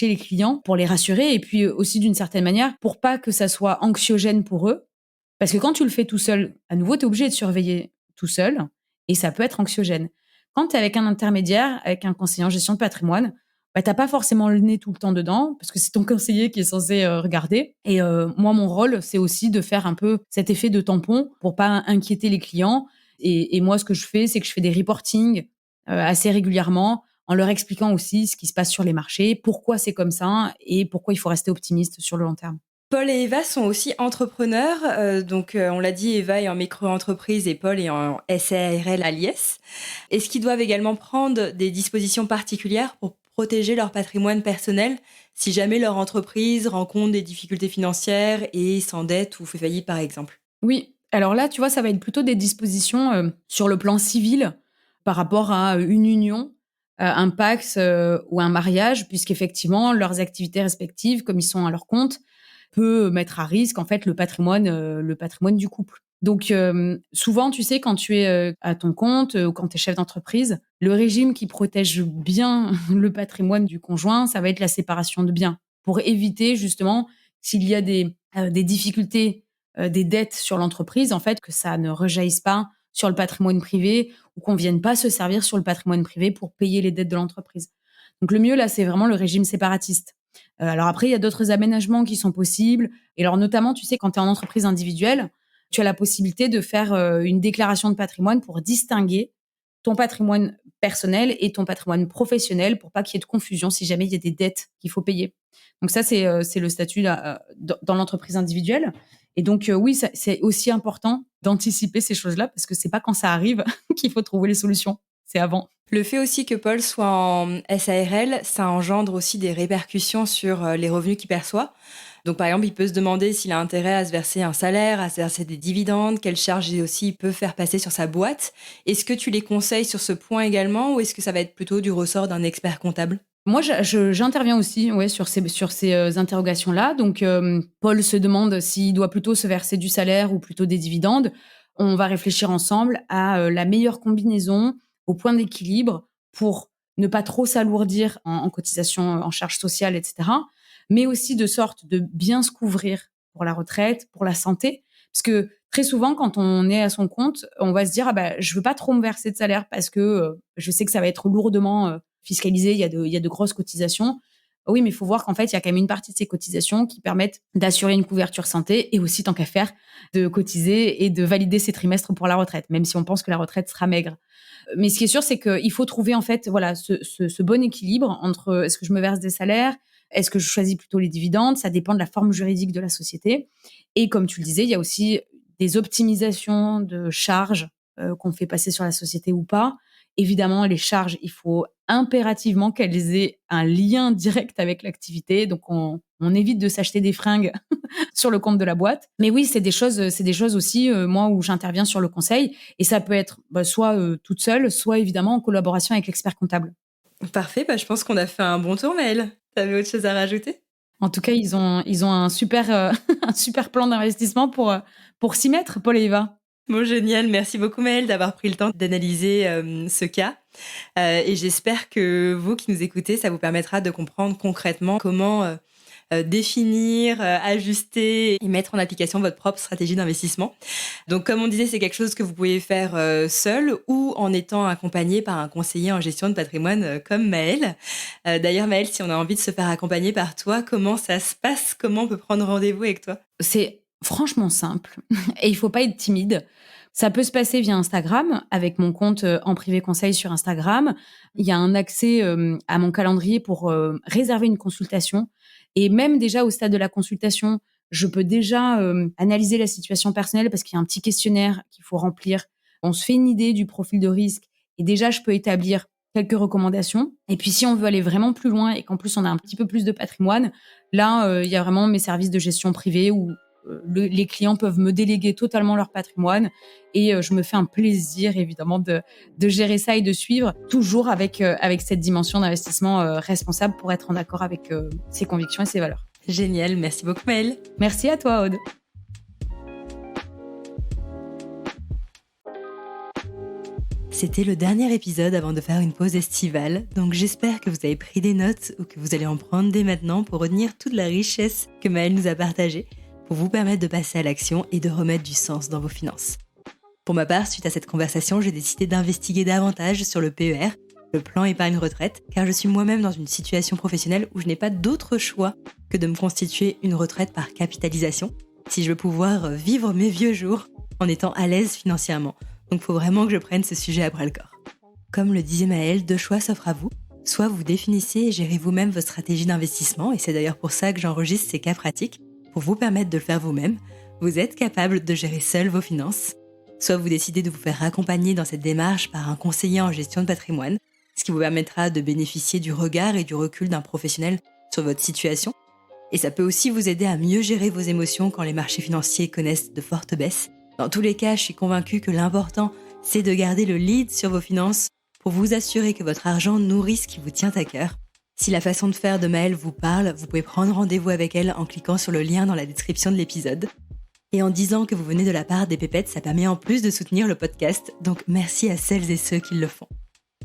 les clients, pour les rassurer et puis aussi d'une certaine manière, pour pas que ça soit anxiogène pour eux. Parce que quand tu le fais tout seul, à nouveau, tu es obligé de surveiller tout seul et ça peut être anxiogène. Quand tu es avec un intermédiaire, avec un conseiller en gestion de patrimoine, bah, tu n'as pas forcément le nez tout le temps dedans parce que c'est ton conseiller qui est censé regarder. Et moi, mon rôle, c'est aussi de faire un peu cet effet de tampon pour pas inquiéter les clients. Et moi, ce que je fais, c'est que je fais des reportings assez régulièrement en leur expliquant aussi ce qui se passe sur les marchés, pourquoi c'est comme ça et pourquoi il faut rester optimiste sur le long terme. Paul et Eva sont aussi entrepreneurs. On l'a dit, Eva est en micro-entreprise et Paul est en SARL à Liès. Est-ce qu'ils doivent également prendre des dispositions particulières pour protéger leur patrimoine personnel si jamais leur entreprise rencontre des difficultés financières et s'endette ou fait faillite, par exemple? Oui, alors là, tu vois, ça va être plutôt des dispositions sur le plan civil par rapport à une union, un Pacs ou un mariage, puisqu'effectivement, leurs activités respectives, comme ils sont à leur compte, peut mettre à risque en fait le patrimoine du couple. Donc souvent, tu sais, quand tu es à ton compte ou quand tu es chef d'entreprise, le régime qui protège bien le patrimoine du conjoint, ça va être la séparation de biens pour éviter justement s'il y a des difficultés, des dettes sur l'entreprise, en fait, que ça ne rejaillisse pas sur le patrimoine privé ou qu'on vienne pas se servir sur le patrimoine privé pour payer les dettes de l'entreprise. Donc le mieux là, c'est vraiment le régime séparatiste. Alors après, il y a d'autres aménagements qui sont possibles. Et alors notamment, tu sais, quand tu es en entreprise individuelle, tu as la possibilité de faire une déclaration de patrimoine pour distinguer ton patrimoine personnel et ton patrimoine professionnel pour pas qu'il y ait de confusion si jamais il y a des dettes qu'il faut payer. Donc ça, c'est le statut là, dans l'entreprise individuelle. Et donc oui, c'est aussi important d'anticiper ces choses-là parce que c'est pas quand ça arrive qu'il faut trouver les solutions. C'est avant. Le fait aussi que Paul soit en SARL, ça engendre aussi des répercussions sur les revenus qu'il perçoit. Donc, par exemple, il peut se demander s'il a intérêt à se verser un salaire, à se verser des dividendes, quelles charges aussi il peut faire passer sur sa boîte. Est-ce que tu les conseilles sur ce point également ou est-ce que ça va être plutôt du ressort d'un expert comptable? Moi, j'interviens aussi sur ces interrogations-là. Donc, Paul se demande s'il doit plutôt se verser du salaire ou plutôt des dividendes. On va réfléchir ensemble à la meilleure combinaison, au point d'équilibre pour ne pas trop s'alourdir en cotisation, en charges sociales, etc. Mais aussi de sorte de bien se couvrir pour la retraite, pour la santé. Parce que très souvent, quand on est à son compte, on va se dire je veux pas trop me verser de salaire parce que je sais que ça va être lourdement fiscalisé, il y a de grosses cotisations. Oui, mais il faut voir qu'en fait, il y a quand même une partie de ces cotisations qui permettent d'assurer une couverture santé et aussi, tant qu'à faire, de cotiser et de valider ses trimestres pour la retraite, même si on pense que la retraite sera maigre. Mais ce qui est sûr, c'est qu'il faut trouver en fait ce bon équilibre entre est-ce que je me verse des salaires, est-ce que je choisis plutôt les dividendes, ça dépend de la forme juridique de la société. Et comme tu le disais, il y a aussi des optimisations de charges qu'on fait passer sur la société ou pas. Évidemment, les charges, il faut impérativement qu'elles aient un lien direct avec l'activité. Donc, on évite de s'acheter des fringues sur le compte de la boîte. Mais oui, c'est des choses aussi, moi, où j'interviens sur le conseil. Et ça peut être soit toute seule, soit évidemment en collaboration avec l'expert comptable. Parfait, je pense qu'on a fait un bon tour, Maëlle. T'avais autre chose à rajouter? En tout cas, ils ont un super, un super plan d'investissement pour s'y mettre, Paul et Eva. Bon, génial. Merci beaucoup, Maëlle, d'avoir pris le temps d'analyser ce cas. Et j'espère que vous qui nous écoutez, ça vous permettra de comprendre concrètement comment définir, ajuster et mettre en application votre propre stratégie d'investissement. Donc, comme on disait, c'est quelque chose que vous pouvez faire seul ou en étant accompagné par un conseiller en gestion de patrimoine comme Maëlle. D'ailleurs, Maëlle, si on a envie de se faire accompagner par toi, comment ça se passe? Comment on peut prendre rendez-vous avec toi? C'est franchement simple et il faut pas être timide. Ça peut se passer via Instagram, avec mon compte en privé conseil sur Instagram. Il y a un accès à mon calendrier pour réserver une consultation. Et même déjà au stade de la consultation, je peux déjà analyser la situation personnelle parce qu'il y a un petit questionnaire qu'il faut remplir. On se fait une idée du profil de risque et déjà, je peux établir quelques recommandations. Et puis, si on veut aller vraiment plus loin et qu'en plus, on a un petit peu plus de patrimoine, là, il y a vraiment mes services de gestion privée où les clients peuvent me déléguer totalement leur patrimoine et je me fais un plaisir évidemment de gérer ça et de suivre toujours avec cette dimension d'investissement responsable pour être en accord avec ses convictions et ses valeurs. Génial, merci beaucoup Maëlle. Merci à toi Aude. C'était le dernier épisode avant de faire une pause estivale, donc j'espère que vous avez pris des notes ou que vous allez en prendre dès maintenant pour retenir toute la richesse que Maëlle nous a partagée, pour vous permettre de passer à l'action et de remettre du sens dans vos finances. Pour ma part, suite à cette conversation, j'ai décidé d'investiguer davantage sur le PER, le plan épargne retraite, car je suis moi-même dans une situation professionnelle où je n'ai pas d'autre choix que de me constituer une retraite par capitalisation, si je veux pouvoir vivre mes vieux jours en étant à l'aise financièrement. Donc il faut vraiment que je prenne ce sujet à bras-le-corps. Comme le disait Maëlle, 2 choix s'offrent à vous. Soit vous définissez et gérez vous-même vos stratégies d'investissement, et c'est d'ailleurs pour ça que j'enregistre ces cas pratiques, pour vous permettre de le faire vous-même, vous êtes capable de gérer seul vos finances. Soit vous décidez de vous faire accompagner dans cette démarche par un conseiller en gestion de patrimoine, ce qui vous permettra de bénéficier du regard et du recul d'un professionnel sur votre situation. Et ça peut aussi vous aider à mieux gérer vos émotions quand les marchés financiers connaissent de fortes baisses. Dans tous les cas, je suis convaincue que l'important, c'est de garder le lead sur vos finances pour vous assurer que votre argent nourrit ce qui vous tient à cœur. Si la façon de faire de Maëlle vous parle, vous pouvez prendre rendez-vous avec elle en cliquant sur le lien dans la description de l'épisode. Et en disant que vous venez de la part des pépettes, ça permet en plus de soutenir le podcast, donc merci à celles et ceux qui le font.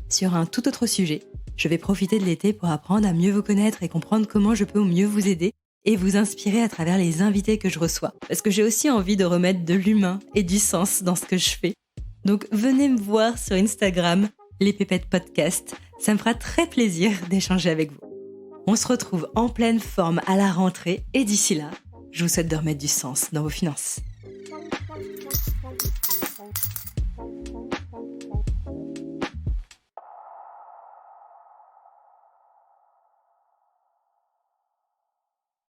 Sur un tout autre sujet, je vais profiter de l'été pour apprendre à mieux vous connaître et comprendre comment je peux au mieux vous aider et vous inspirer à travers les invités que je reçois. Parce que j'ai aussi envie de remettre de l'humain et du sens dans ce que je fais. Donc venez me voir sur Instagram, les Pépettes Podcast. Ça me fera très plaisir d'échanger avec vous. On se retrouve en pleine forme à la rentrée et d'ici là, je vous souhaite de remettre du sens dans vos finances.